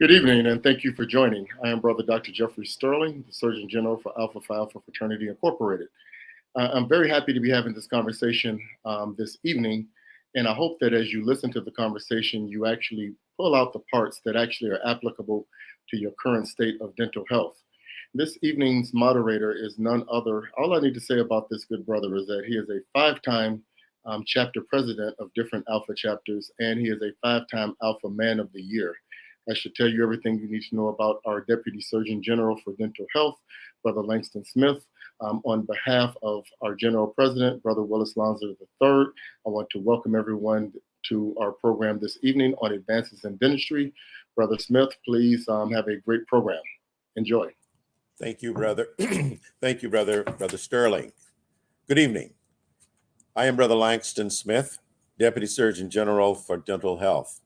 Good evening, and thank you for joining. I am Brother Dr. Jeffrey Sterling, the Surgeon General for Alpha Phi Alpha Fraternity Incorporated. I'm very happy to be having this conversation this evening, and I hope that as you listen to the conversation, you actually pull out the parts that actually are applicable to your current state of dental health. This evening's moderator is none other. All I need to say about this good brother is that he is a five-time chapter president of different Alpha chapters, and he is a five-time Alpha Man of the Year. I should tell you everything you need to know about our Deputy Surgeon General for Dental Health, Brother Langston Smith. On behalf of our General President, Brother Willis Lonzo III, I want to welcome everyone to our program this evening on Advances in Dentistry. Brother Smith, please have a great program. Enjoy. Thank you, brother. Thank you, Brother Sterling. Good evening. I am Brother Langston Smith, Deputy Surgeon General for Dental Health.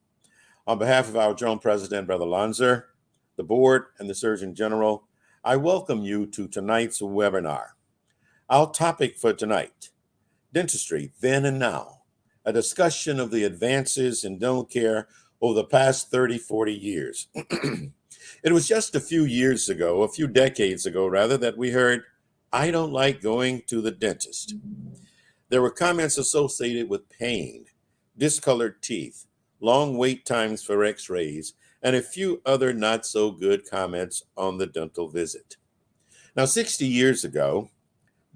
On behalf of our General President, Brother Lonzer, the board, and the Surgeon General, I welcome you to tonight's webinar. Our topic for tonight, Dentistry Then and Now, a discussion of the advances in dental care over the past 30, 40 years. It was just a few decades ago, that we heard, "I don't like going to the dentist." There were comments associated with pain, discolored teeth, long wait times for x-rays, and a few other not so good comments on the dental visit. Now, 60 years ago,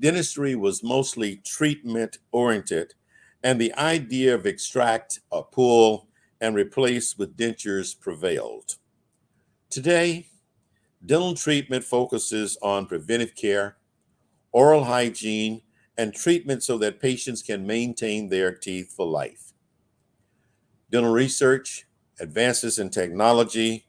dentistry was mostly treatment oriented, and the idea of extract or pull and replace with dentures prevailed. Today, dental treatment focuses on preventive care, oral hygiene, and treatment so that patients can maintain their teeth for life. Dental research, advances in technology,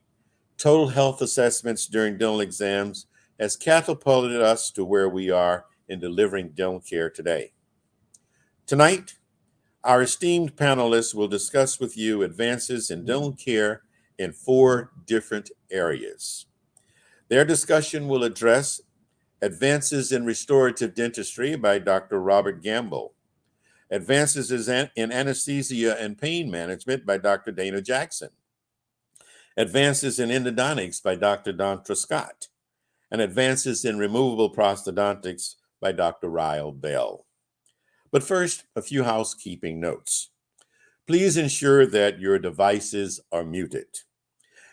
total health assessments during dental exams has catapulted us to where we are in delivering dental care today. Tonight, our esteemed panelists will discuss with you advances in dental care in 4 different areas. Their discussion will address advances in restorative dentistry by Dr. Robert Gamble, advances in anesthesia and pain management by Dr. Dana Jackson, advances in endodontics by Dr. Dontra Scott, and advances in removable prosthodontics by Dr. Ryle Bell. But first, a few housekeeping notes. Please ensure that your devices are muted.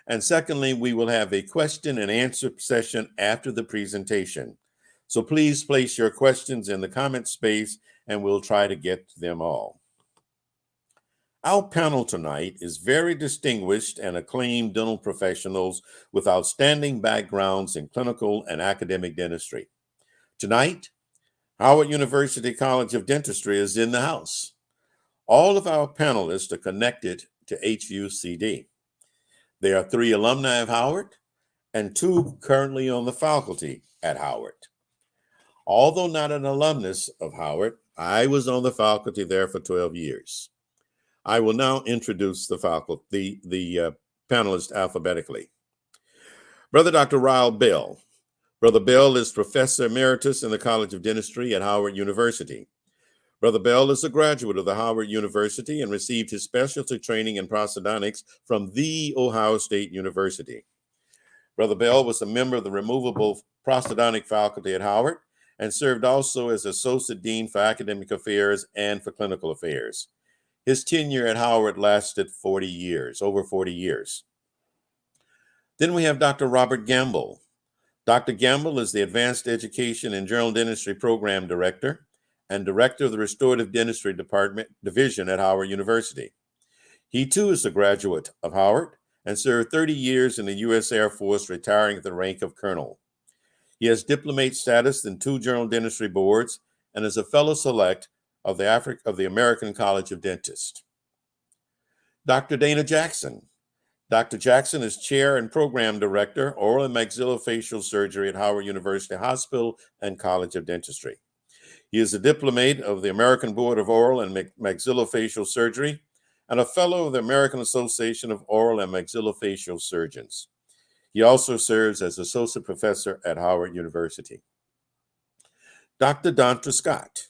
And secondly, we will have a question and answer session after the presentation. So please place your questions in the comment space and we'll try to get to them all. Our panel tonight is very distinguished and acclaimed dental professionals with outstanding backgrounds in clinical and academic dentistry. Tonight, Howard University College of Dentistry is in the house. All of our panelists are connected to HUCD. There are 3 alumni of Howard and 2 currently on the faculty at Howard. Although not an alumnus of Howard, I was on the faculty there for 12 years. I will now introduce the faculty, the panelists alphabetically. Brother Dr. Ryle Bell. Brother Bell is Professor Emeritus in the College of Dentistry at Howard University. Brother Bell is a graduate of the Howard University and received his specialty training in prosthodontics from The Ohio State University. Brother Bell was a member of the removable prosthodontic faculty at Howard and served also as Associate Dean for Academic Affairs and for Clinical Affairs. His tenure at Howard lasted over 40 years. Then we have Dr. Robert Gamble. Dr. Gamble is the Advanced Education and General Dentistry Program Director and Director of the Restorative Dentistry Division at Howard University. He too is a graduate of Howard and served 30 years in the U.S. Air Force, retiring at the rank of colonel. He has diplomate status in 2 general dentistry boards and is a fellow select of the American College of Dentists. Dr. Dana Jackson. Dr. Jackson is Chair and Program Director, Oral and Maxillofacial Surgery at Howard University Hospital and College of Dentistry. He is a diplomate of the American Board of Oral and Maxillofacial Surgery and a fellow of the American Association of Oral and Maxillofacial Surgeons. He also serves as Associate Professor at Howard University. Dr. Dontra Scott.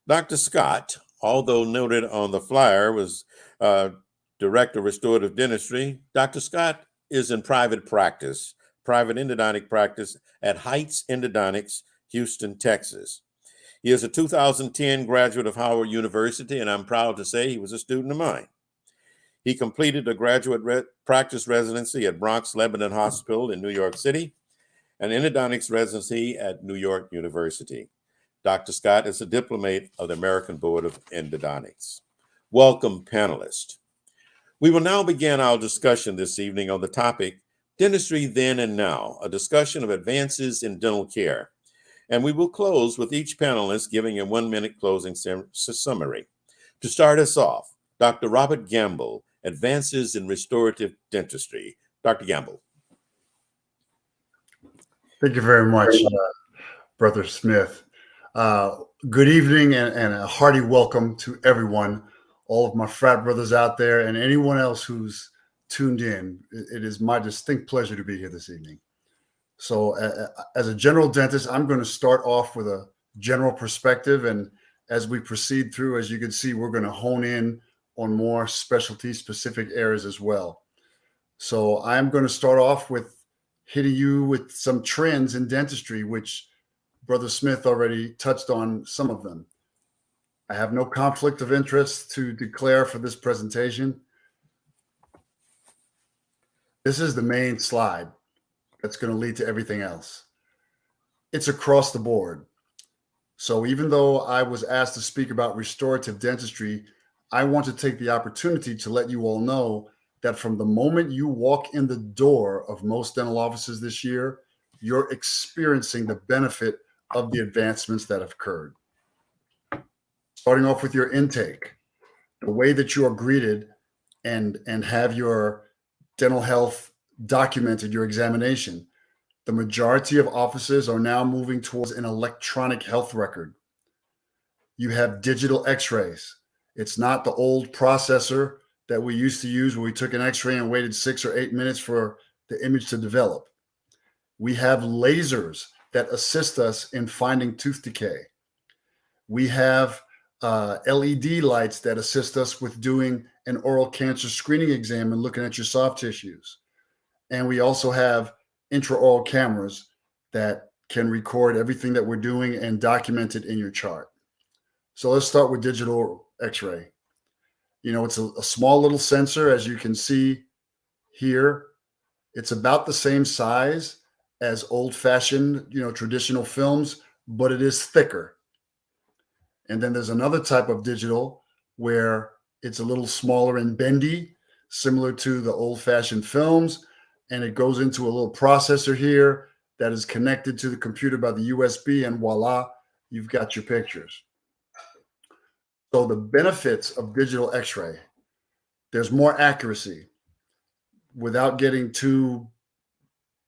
Dr. Scott, although noted on the flyer, was Director of Restorative Dentistry. Dr. Scott is in private practice, private endodontic practice at Heights Endodontics, Houston, Texas. He is a 2010 graduate of Howard University, and I'm proud to say he was a student of mine. He completed a graduate practice residency at Bronx Lebanon Hospital in New York City, and endodontics residency at New York University. Dr. Scott is a diplomate of the American Board of Endodontics. Welcome, panelists. We will now begin our discussion this evening on the topic, Dentistry Then and Now, a discussion of advances in dental care. And we will close with each panelist giving a 1-minute closing summary. To start us off, Dr. Robert Gamble, Advances in Restorative Dentistry. Dr. Gamble. Thank you very much, Brother Smith. Good evening and a hearty welcome to everyone, all of my frat brothers out there and anyone else who's tuned in. It is my distinct pleasure to be here this evening. So as a general dentist, I'm going to start off with a general perspective. And as we proceed through, as you can see, we're going to hone in on more specialty specific areas as well. So I'm going to start off with hitting you with some trends in dentistry, which Brother Smith already touched on some of them. I have no conflict of interest to declare for this presentation. This is the main slide that's going to lead to everything else. It's across the board. So even though I was asked to speak about restorative dentistry, I want to take the opportunity to let you all know that from the moment you walk in the door of most dental offices this year, you're experiencing the benefit of the advancements that have occurred. Starting off with your intake, the way that you are greeted and have your dental health documented, your examination. The majority of offices are now moving towards an electronic health record. You have digital x-rays. It's not the old processor that we used to use where we took an x-ray and waited 6 or 8 minutes for the image to develop. We have lasers that assist us in finding tooth decay. We have LED lights that assist us with doing an oral cancer screening exam and looking at your soft tissues. And we also have intraoral cameras that can record everything that we're doing and document it in your chart. So let's start with digital x-ray. You know, it's a small little sensor, as you can see here. It's about the same size as old-fashioned, traditional films, but it is thicker. And then there's another type of digital where it's a little smaller and bendy, similar to the old-fashioned films. And it goes into a little processor here that is connected to the computer by the USB, and voila, you've got your pictures. So the benefits of digital x-ray, there's more accuracy. Without getting too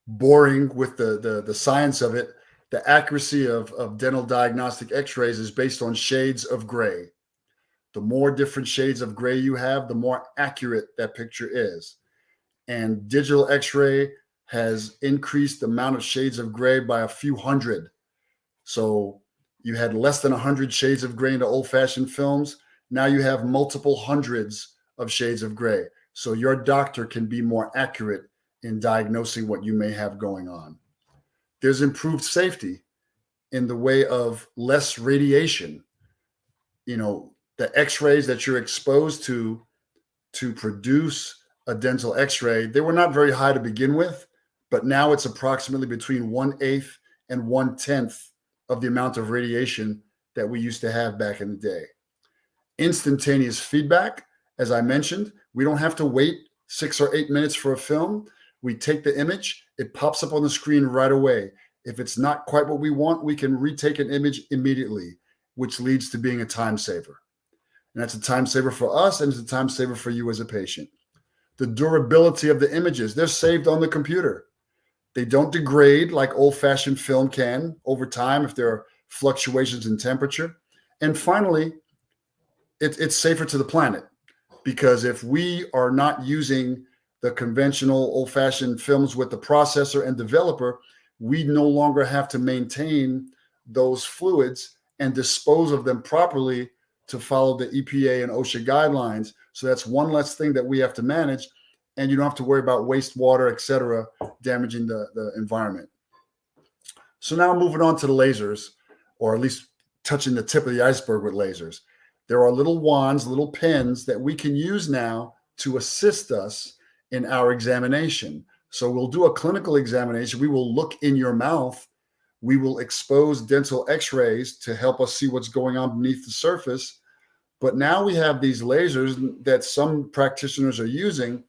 boring with the science of it, the accuracy of dental diagnostic x-rays is based on shades of gray. The more different shades of gray you have, the more accurate that picture is. And digital x-ray has increased the amount of shades of gray by a few hundred. So you had less than 100 shades of gray in the old-fashioned films. Now you have multiple hundreds of shades of gray. So your doctor can be more accurate in diagnosing what you may have going on. There's improved safety in the way of less radiation. The x-rays that you're exposed to produce a dental x-ray, they were not very high to begin with, but now it's approximately between 1/8 and 1/10 of the amount of radiation that we used to have back in the day. Instantaneous feedback, as I mentioned, we don't have to wait 6 or 8 minutes for a film. We take the image, it pops up on the screen right away. If it's not quite what we want, we can retake an image immediately, which leads to being a time saver. And that's a time saver for us, and it's a time saver for you as a patient. The durability of the images, they're saved on the computer. They don't degrade like old-fashioned film can over time if there are fluctuations in temperature. And finally, it's safer to the planet, because if we are not using the conventional old-fashioned films with the processor and developer, we no longer have to maintain those fluids and dispose of them properly to follow the EPA and OSHA guidelines. So that's one less thing that we have to manage. and you don't have to worry about wastewater, et cetera, damaging the environment. So now moving on to the lasers, or at least touching the tip of the iceberg with lasers. There are little wands, little pens that we can use now to assist us in our examination. So we'll do a clinical examination. We will look in your mouth. We will expose dental x-rays to help us see what's going on beneath the surface. But now we have these lasers that some practitioners are using,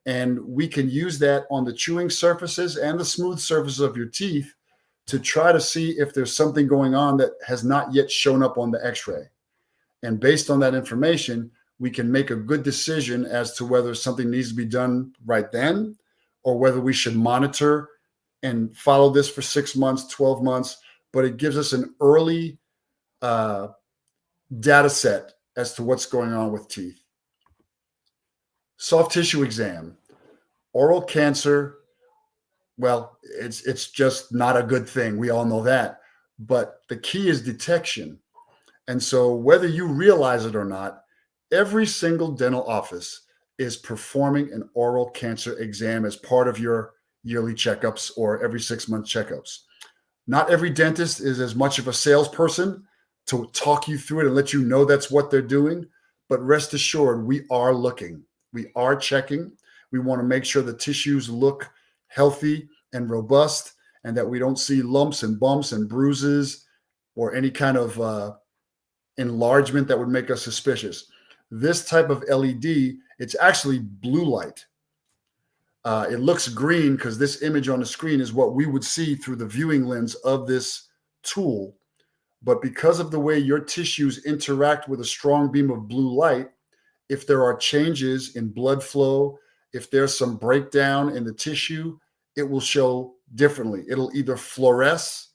and we can use that on the chewing surfaces and the smooth surfaces of your teeth to try to see if there's something going on that has not yet shown up on the x-ray. And based on that information, we can make a good decision as to whether something needs to be done right then, or whether we should monitor and follow this for 6 months, 12 months. But it gives us an early data set as to what's going on with teeth. Soft tissue exam. Oral cancer, well, it's just not a good thing. We all know that. But the key is detection. And so whether you realize it or not, every single dental office is performing an oral cancer exam as part of your yearly checkups or every 6-month checkups. Not every dentist is as much of a salesperson to talk you through it and let you know that's what they're doing. But rest assured, we are looking. We are checking. We want to make sure the tissues look healthy and robust, and that we don't see lumps and bumps and bruises or any kind of enlargement that would make us suspicious. This type of LED, it's actually blue light. It looks green because this image on the screen is what we would see through the viewing lens of this tool. But because of the way your tissues interact with a strong beam of blue light, if there are changes in blood flow, if there's some breakdown in the tissue, it will show differently. It'll either fluoresce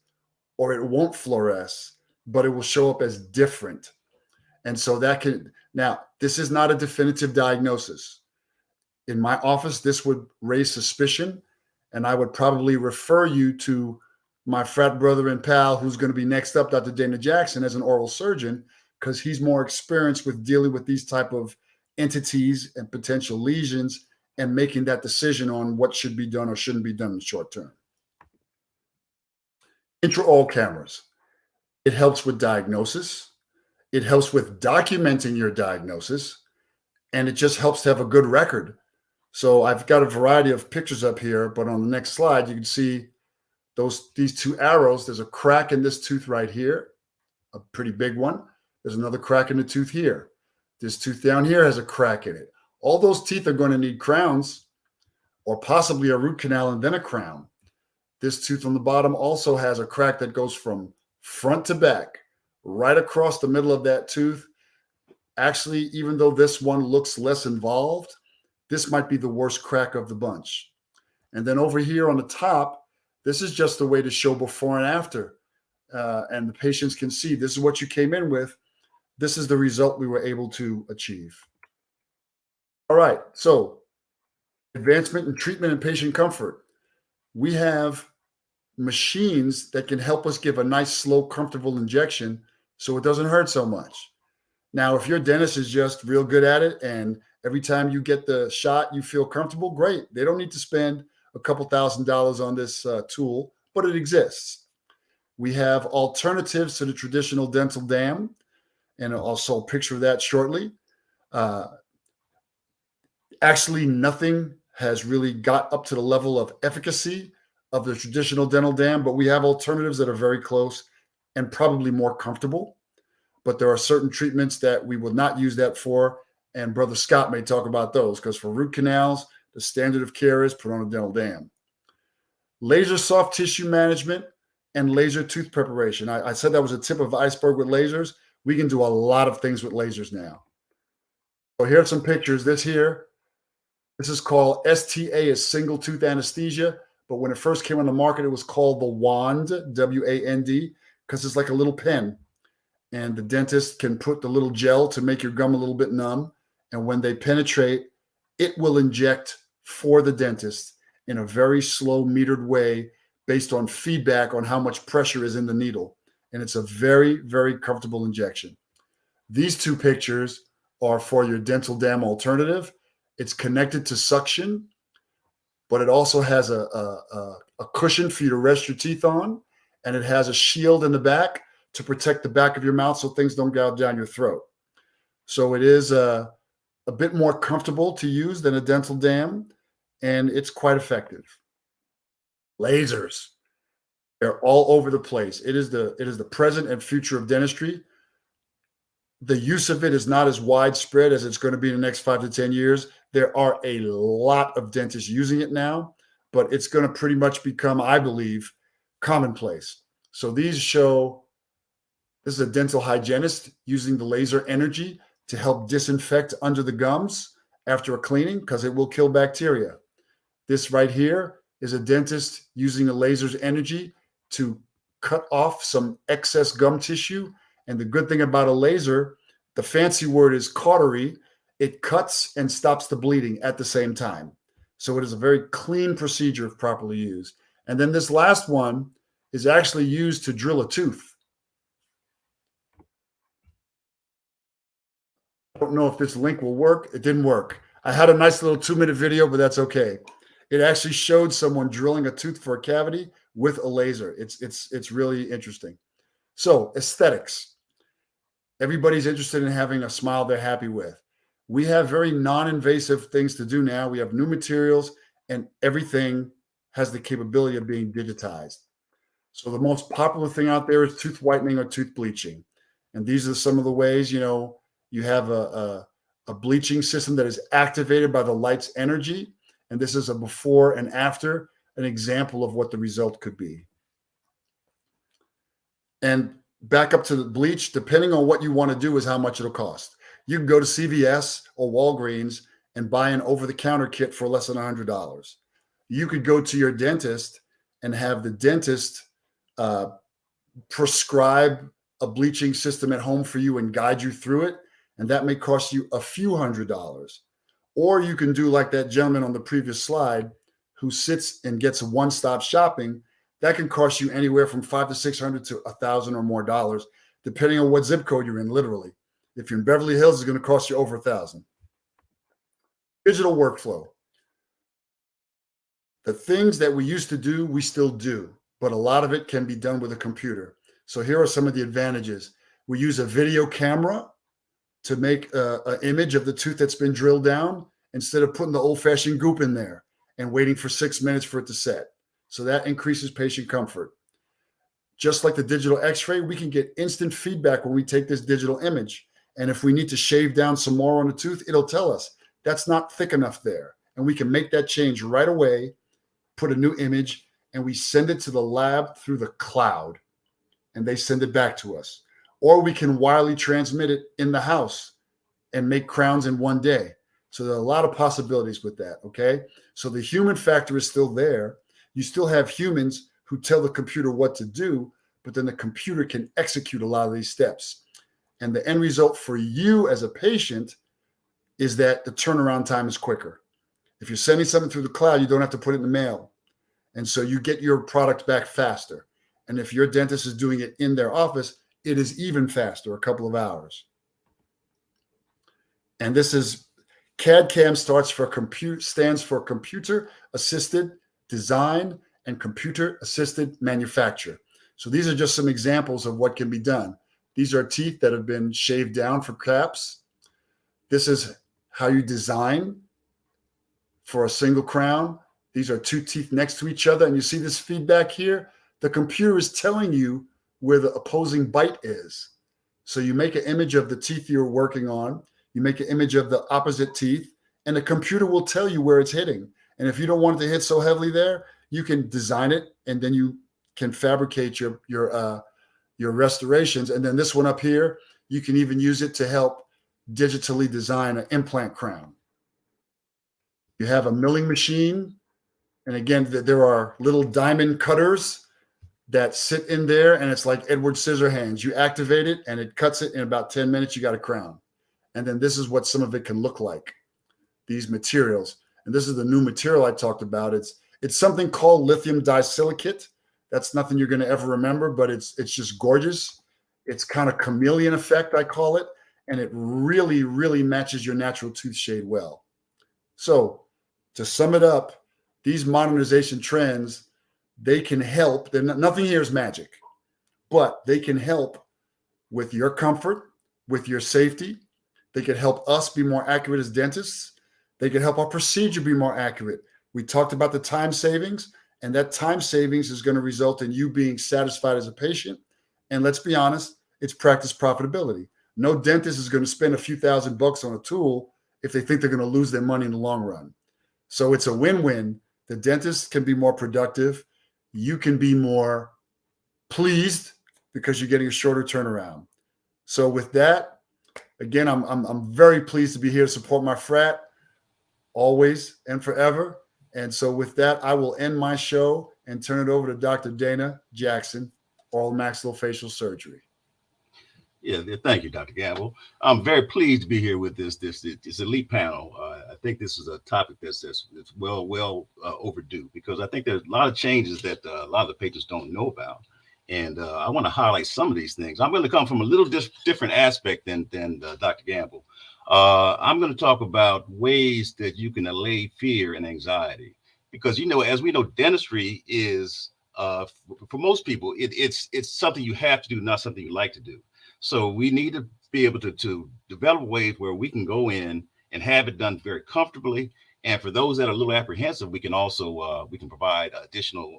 or it won't fluoresce, but it will show up as different. And so that can, now, this is not a definitive diagnosis. In my office, this would raise suspicion, and I would probably refer you to my frat brother and pal who's going to be next up, Dr. Dana Jackson, as an oral surgeon, because he's more experienced with dealing with these type of entities and potential lesions and making that decision on what should be done or shouldn't be done in the short term. Intraoral cameras. It helps with diagnosis. It helps with documenting your diagnosis, and it just helps to have a good record. So I've got a variety of pictures up here, but on the next slide, you can see these two arrows. There's a crack in this tooth right here, a pretty big one. There's another crack in the tooth here. This tooth down here has a crack in it. All those teeth are going to need crowns, or possibly a root canal and then a crown. This tooth on the bottom also has a crack that goes from front to back, right across the middle of that tooth. Actually, even though this one looks less involved, this might be the worst crack of the bunch. And then over here on the top, this is just a way to show before and after. And the patients can see this is what you came in with. This is the result we were able to achieve. All right, so advancement in treatment and patient comfort. We have machines that can help us give a nice, slow, comfortable injection so it doesn't hurt so much. Now, if your dentist is just real good at it and every time you get the shot, you feel comfortable, great. They don't need to spend a couple $1,000s on this tool, but it exists. We have alternatives to the traditional dental dam, and also a picture of that shortly. Actually, nothing has really got up to the level of efficacy of the traditional dental dam, but we have alternatives that are very close and probably more comfortable. But there are certain treatments that we will not use that for, and Brother Scott may talk about those, because for root canals, the standard of care is put on a dental dam. Laser soft tissue management and laser tooth preparation. I said that was a tip of the iceberg with lasers. We can do a lot of things with lasers now. So here are some pictures. This is called STA, is single tooth anesthesia. But when it first came on the market, it was called the WAND, W-A-N-D, because it's like a little pen. And the dentist can put the little gel to make your gum a little bit numb. And when they penetrate, it will inject for the dentist in a very slow metered way based on feedback on how much pressure is in the needle. And it's a very, very comfortable injection. These two pictures are for your dental dam alternative. It's connected to suction, but it also has a cushion for you to rest your teeth on, and it has a shield in the back to protect the back of your mouth so things don't gouge down your throat. So it is a bit more comfortable to use than a dental dam, and it's quite effective. Lasers, they're all over the place. It is the present and future of dentistry. The use of it is not as widespread as it's going to be in the next 5 to 10 years. There are a lot of dentists using it now, but it's going to pretty much become, I believe, commonplace. So these show, this is a dental hygienist using the laser energy to help disinfect under the gums after a cleaning, because it will kill bacteria. This right here is a dentist using the laser's energy to cut off some excess gum tissue. And the good thing about a laser, the fancy word is cautery. It cuts and stops the bleeding at the same time. So it is a very clean procedure if properly used. And then this last one is actually used to drill a tooth. I don't know if this link will work. It didn't work. I had a nice little 2-minute video, but that's okay. It actually showed someone drilling a tooth for a cavity with a laser. It's really interesting. So aesthetics. Everybody's interested in having a smile they're happy with. We have very non-invasive things to do now. We have new materials, and everything has the capability of being digitized. So the most popular thing out there is tooth whitening or tooth bleaching. And these are some of the ways, you have a bleaching system that is activated by the light's energy. And this is a before and after, an example of what the result could be. And back up to the bleach, depending on what you want to do is how much it'll cost. You can go to CVS or Walgreens and buy an over-the-counter kit for less than $100. You could go to your dentist and have the dentist prescribe a bleaching system at home for you and guide you through it, and that may cost you a few $100s. Or you can do like that gentleman on the previous slide who sits and gets a one-stop shopping. That can cost you anywhere from $500 to $600 to $1,000 or more dollars, depending on what zip code you're in, literally. If you're in Beverly Hills, it's going to cost you over $1,000. Digital workflow. The things that we used to do, we still do, but a lot of it can be done with a computer. So here are some of the advantages. We use a video camera to make an image of the tooth that's been drilled down instead of putting the old-fashioned goop in there and waiting for 6 minutes for it to set. So that increases patient comfort. Just like the digital x-ray, we can get instant feedback when we take this digital image. And if we need to shave down some more on the tooth, it'll tell us that's not thick enough there. And we can make that change right away, put a new image, and we send it to the lab through the cloud, and they send it back to us. Or we can wirely transmit it in the house and make crowns in one day. So there are a lot of possibilities with that, okay? So the human factor is still there. You still have humans who tell the computer what to do, but then the computer can execute a lot of these steps. And the end result for you as a patient is that the turnaround time is quicker. If you're sending something through the cloud, you don't have to put it in the mail. And so you get your product back faster. And if your dentist is doing it in their office, it is even faster, a couple of hours. And this is CAD/CAM stands for computer assisted design and computer assisted manufacture. So these are just some examples of what can be done. These are teeth that have been shaved down for caps. This is how you design for a single crown. These are two teeth next to each other. And you see this feedback here? The computer is telling you where the opposing bite is. So you make an image of the teeth you're working on. You make an image of the opposite teeth, and the computer will tell you where it's hitting. And if you don't want it to hit so heavily there, you can design it, and then you can fabricate your restorations. And then this one up here, you can even use it to help digitally design an implant crown. You have a milling machine. And again, there are little diamond cutters that sit in there, and it's like Edward Scissorhands. You activate it, and it cuts it in about 10 minutes. You got a crown. And then this is what some of it can look like, these materials. And this is the new material I talked about. It's something called lithium disilicate. That's nothing you're going to ever remember, but it's just gorgeous. It's kind of chameleon effect, I call it. And it really, really matches your natural tooth shade well. So to sum it up, these modernization trends, they can help. Nothing here is magic, but they can help with your comfort, with your safety. They can help us be more accurate as dentists. They can help our procedure be more accurate. We talked about the time savings, and that time savings is going to result in you being satisfied as a patient. And let's be honest, it's practice profitability. No dentist is going to spend a few $1,000s on a tool if they think they're going to lose their money in the long run. So it's a win-win. The dentist can be more productive. You can be more pleased because you're getting a shorter turnaround. So with that, again, I'm very pleased to be here to support my frat always and forever. And so with that, I will end my show and turn it over to Dr. Dana Jackson, oral maxillofacial surgery. Yeah, thank you, Dr. Gamble. I'm very pleased to be here with this elite panel. I think this is a topic that's well overdue, because I think there's a lot of changes that a lot of the patients don't know about. And I want to highlight some of these things. I'm going to come from a little different aspect than Dr. Gamble. I'm going to talk about ways that you can allay fear and anxiety, because, as we know, dentistry is, for most people, it's something you have to do, not something you like to do. So we need to be able to develop ways where we can go in and have it done very comfortably. And for those that are a little apprehensive, we can also we can provide additional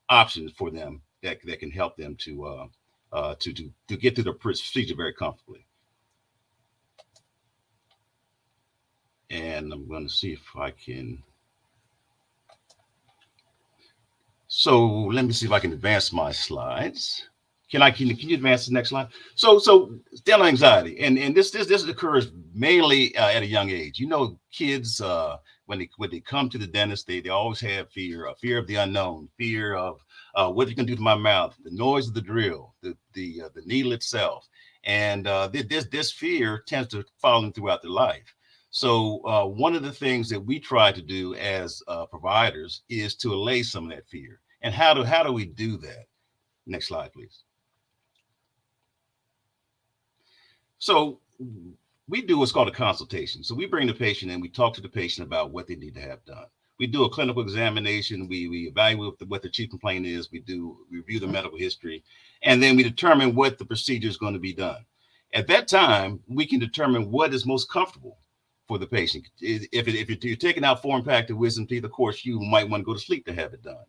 options for them that can help them to get through the procedure very comfortably. And I'm going to see if I can. So let me see if I can advance my slides. Can you advance the next slide? So dental anxiety, and this occurs mainly at a young age. Kids when they come to the dentist, they always have fear of the unknown, fear of what you can do to my mouth, the noise of the drill, the needle itself, and this fear tends to follow them throughout their life. So one of the things that we try to do as providers is to allay some of that fear. And how do we do that? Next slide, please. So we do what's called a consultation. So we bring the patient in, we talk to the patient about what they need to have done. We do a clinical examination. We evaluate what the chief complaint is. We review the medical history, and then we determine what the procedure is going to be done. At that time, we can determine what is most comfortable for the patient. If you're taking out foreign impacted wisdom teeth, of course, you might want to go to sleep to have it done.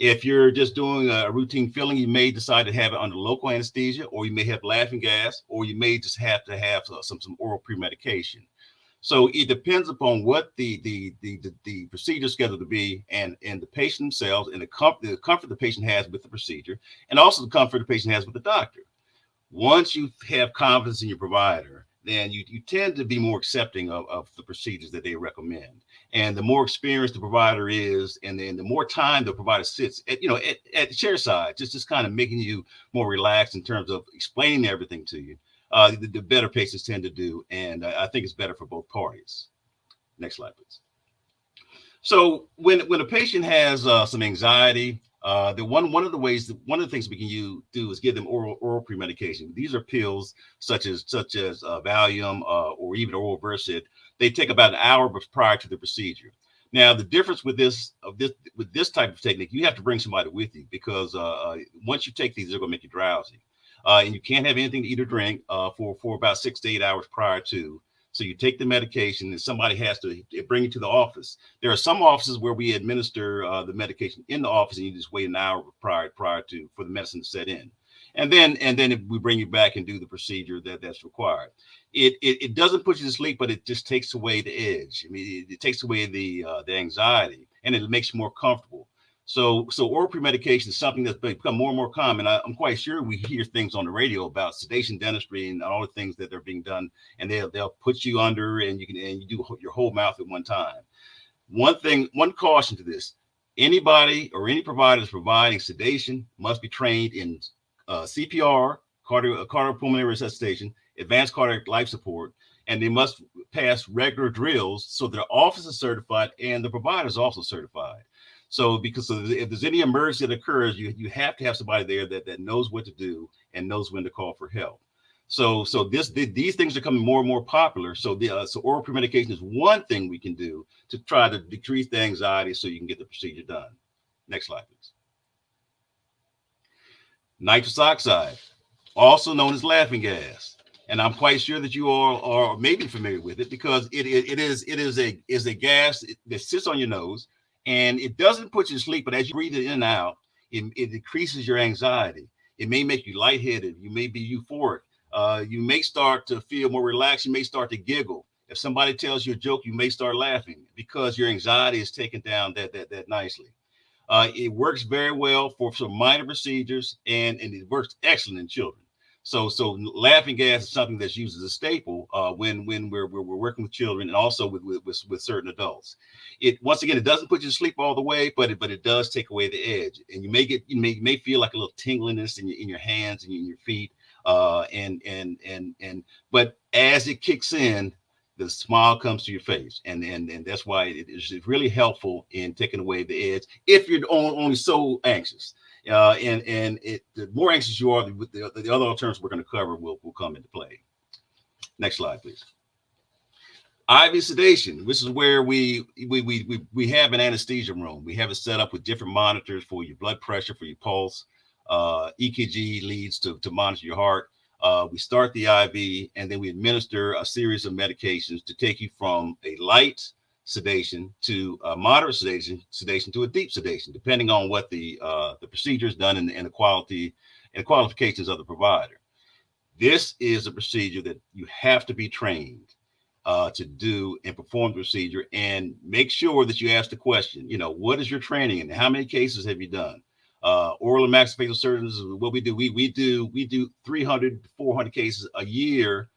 If you're just doing a routine filling, you may decide to have it under local anesthesia, or you may have laughing gas, or you may just have to have some oral pre-medication. So it depends upon what the procedure is scheduled to be, and the patient themselves, and the comfort the patient has with the procedure, and also the comfort the patient has with the doctor. Once you have confidence in your provider, then you tend to be more accepting of the procedures that they recommend. And the more experienced the provider is, and then the more time the provider sits at the chair side, just kind of making you more relaxed in terms of explaining everything to you, the better patients tend to do. And I think it's better for both parties. Next slide, please. So when a patient has some anxiety, one of the things we can do is give them oral pre-medication. These are pills such as Valium or even oral Versed. They take about an hour prior to the procedure. Now, the difference with this type of technique, you have to bring somebody with you, because once you take these, they're going to make you drowsy, and you can't have anything to eat or drink for about 6 to 8 hours prior to. So you take the medication, and somebody has to bring you to the office. There are some offices where we administer the medication in the office, and you just wait an hour prior to for the medicine to set in, and then we bring you back and do the procedure that's required. It doesn't put you to sleep, but it just takes away the edge. I mean, it takes away the anxiety, and it makes you more comfortable. So oral pre-medication is something that's become more and more common. I'm quite sure we hear things on the radio about sedation dentistry and all the things that are being done, and they'll put you under, and you do your whole mouth at one time. One caution to this: anybody or any providers providing sedation must be trained in CPR, cardiopulmonary resuscitation, advanced cardiac life support, and they must pass regular drills so their office is certified and the provider is also certified. So because if there's any emergency that occurs, you have to have somebody there that knows what to do and knows when to call for help. So these things are becoming more and more popular. So so oral pre-medication is one thing we can do to try to decrease the anxiety so you can get the procedure done. Next slide, please. Nitrous oxide, also known as laughing gas. And I'm quite sure that you all are maybe familiar with it, because it is a gas that sits on your nose, and it doesn't put you to sleep, but as you breathe it in and out, it decreases your anxiety. It may make you lightheaded. You may be euphoric. You may start to feel more relaxed. You may start to giggle. If somebody tells you a joke, you may start laughing because your anxiety is taken down that nicely. It works very well for some minor procedures, and it works excellent in children. So laughing gas is something that's used as a staple when we're working with children, and also with certain adults. It, once again, it doesn't put you to sleep all the way, but it does take away the edge, and you may feel like a little tingliness in your hands and in your feet, but as it kicks in, the smile comes to your face, and that's why it's really helpful in taking away the edge if you're only so anxious. The more anxious you are, the other alternatives we're going to cover will come into play. Next slide, please. IV sedation. This is where we have an anesthesia room. We have it set up with different monitors for your blood pressure, for your pulse, EKG leads to monitor your heart. We start the IV, and then we administer a series of medications to take you from a light sedation to a moderate sedation to a deep sedation, depending on what the procedure is done and the quality and qualifications of the provider. This is a procedure that you have to be trained to do and perform the procedure, and make sure that you ask the question, what is your training and how many cases have you done? Oral and maxillofacial surgeons, what we do, we do 300 to 400 cases a year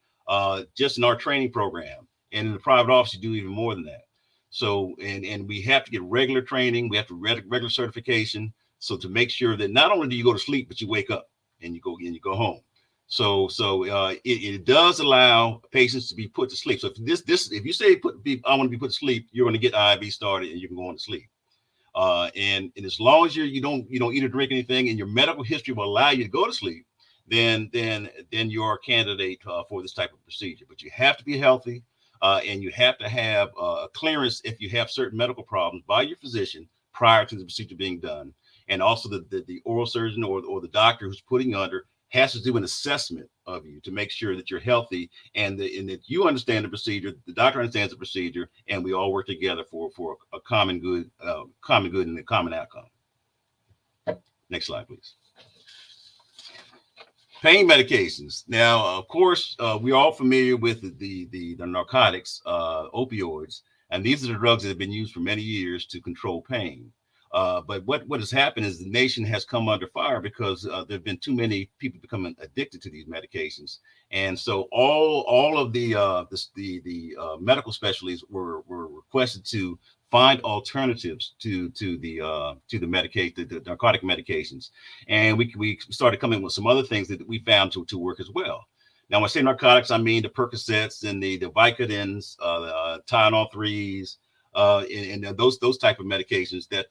just in our training program. And in the private office, you do even more than that. So, and we have to get regular training. We have to regular certification. So to make sure that not only do you go to sleep, but you wake up and you go home. So it does allow patients to be put to sleep. So if you say I want to be put to sleep, you're going to get IV started and you can go on to sleep. And as long as you don't eat or drink anything, and your medical history will allow you to go to sleep, then you're a candidate for this type of procedure. But you have to be healthy, and you have to have a clearance if you have certain medical problems by your physician prior to the procedure being done. And also the oral surgeon or the doctor who's putting you under has to do an assessment of you to make sure that you're healthy and that you understand the procedure, the doctor understands the procedure, and we all work together for a common good and a common outcome. Next slide, please. Pain medications. Now, of course, we're all familiar with the narcotics, opioids, and these are the drugs that have been used for many years to control pain. But what has happened is the nation has come under fire because there have been too many people becoming addicted to these medications, and so all of the medical specialties were requested to find alternatives to the narcotic medications, and we started coming with some other things that we found to work as well. Now, when I say narcotics, I mean the Percocets and the Vicodins, Tylenol 3s. And those type of medications that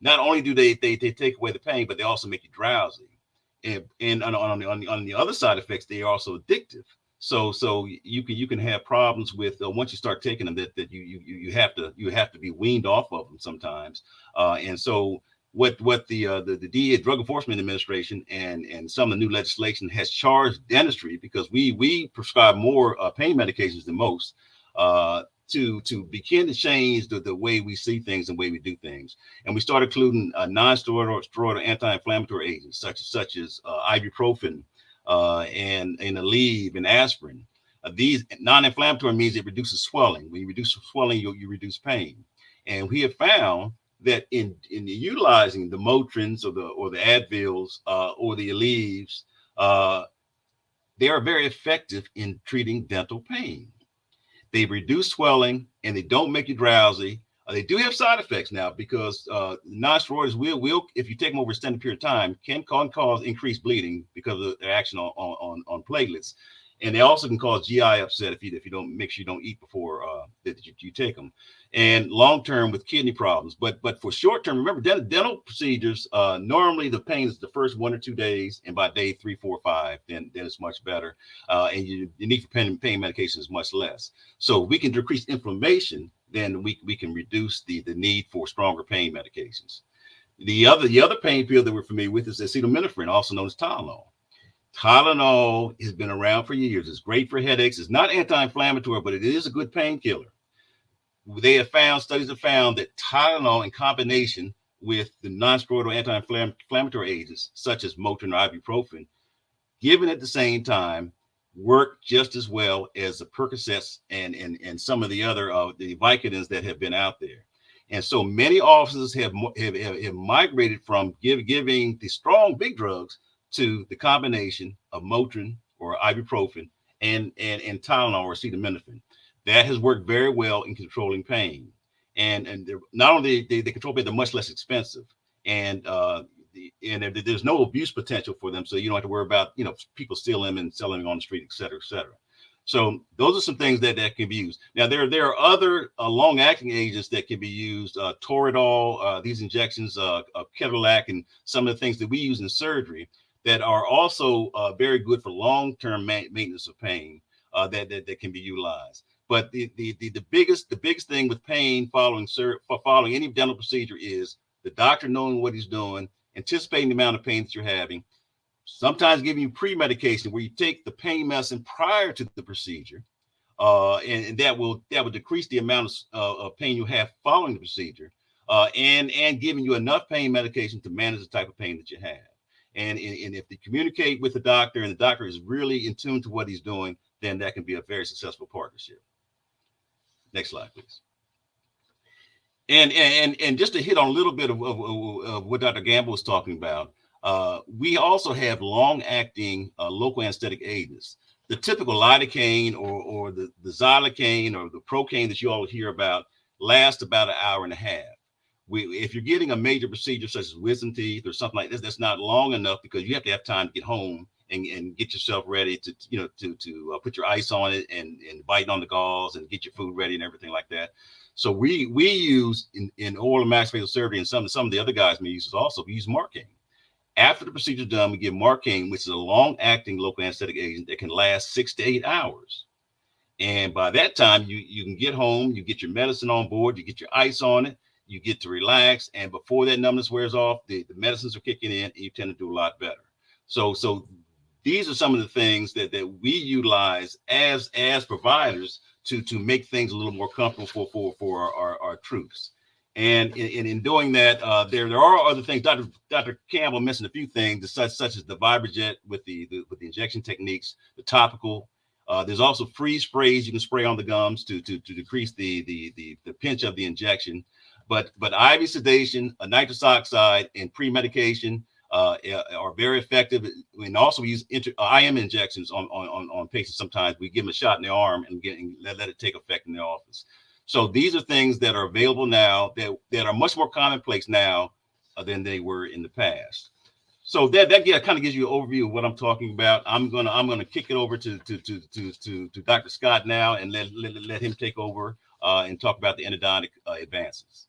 not only do they take away the pain, but they also make you drowsy. And on the other side effects, they are also addictive. So you can have problems with once you start taking them that you have to be weaned off of them sometimes. And so what the DEA, Drug Enforcement Administration, and some of the new legislation has charged dentistry, because we prescribe more pain medications than most. To begin to change the way we see things and the way we do things. And we started including non-steroidal anti-inflammatory agents such as ibuprofen and Aleve and aspirin. These non-inflammatory means it reduces swelling. When you reduce swelling, you reduce pain. And we have found that in utilizing the Motrins or the Advils or the Aleves, they are very effective in treating dental pain. They reduce swelling and they don't make you drowsy. They do have side effects now, because non-steroids will, if you take them over a extended period of time, can cause increased bleeding because of their action on platelets. And they also can cause GI upset if you don't make sure you don't eat before that you take them. And long term with kidney problems. But for short term, remember dental procedures. Normally the pain is the first 1 or 2 days, and by day 3, 4, 5, then it's much better. And you need for pain medication is much less. So we can decrease inflammation, then we can reduce the need for stronger pain medications. The other pain pill that we're familiar with is acetaminophen, also known as Tylenol. Tylenol has been around for years. It's great for headaches. It's not anti-inflammatory, but it is a good painkiller. Studies have found that Tylenol in combination with the non-steroidal anti-inflammatory agents, such as Motrin or ibuprofen, given at the same time, work just as well as the Percocets and some of the other the Vicodins that have been out there. And so many offices have migrated from giving the strong big drugs to the combination of Motrin or ibuprofen and Tylenol or acetaminophen. That has worked very well in controlling pain. And not only they control pain, they're much less expensive. And there's no abuse potential for them. So you don't have to worry about, people stealing them and selling them on the street, et cetera, et cetera. So those are some things that can be used. Now, there are other long-acting agents that can be used, Toradol, these injections, Ketorolac, and some of the things that we use in surgery that are also very good for long-term maintenance of pain that can be utilized. But the biggest thing with pain following any dental procedure is the doctor knowing what he's doing, anticipating the amount of pain that you're having, sometimes giving you pre-medication where you take the pain medicine prior to the procedure, and that will decrease the amount of pain you have following the procedure, and giving you enough pain medication to manage the type of pain that you have. And if they communicate with the doctor and the doctor is really in tune to what he's doing, then that can be a very successful partnership. Next slide, please. And just to hit on a little bit of what Dr. Gamble was talking about, we also have long-acting local anesthetic agents. The typical lidocaine or the xylocaine or the Procaine that you all hear about lasts about an hour and a half. If you're getting a major procedure such as wisdom teeth or something like this, that's not long enough because you have to have time to get home and get yourself ready to put your ice on it and bite on the gauze and get your food ready and everything like that. So we use in oral and maxillofacial surgery, and some of the other guys may use also, we use Marcaine. After the procedure is done, we give Marcaine, which is a long-acting local anesthetic agent that can last 6 to 8 hours. And by that time, you can get home, you get your medicine on board, you get your ice on it, you get to relax, and before that numbness wears off, the medicines are kicking in, and you tend to do a lot better. So these are some of the things that we utilize as providers to make things a little more comfortable for our troops. And in doing that, there are other things. Dr. Campbell mentioned a few things, such as the Vibrajet with the injection techniques, the topical. There's also freeze sprays you can spray on the gums to decrease the pinch of the injection. But IV sedation, nitrous oxide, and pre-medication are very effective. And also we use IM injections on patients. Sometimes we give them a shot in the arm and let it take effect in the office. So these are things that are available now that are much more commonplace now than they were in the past. So that kind of gives you an overview of what I'm talking about. I'm gonna kick it over to Dr. Scott now and let him take over and talk about the endodontic advances.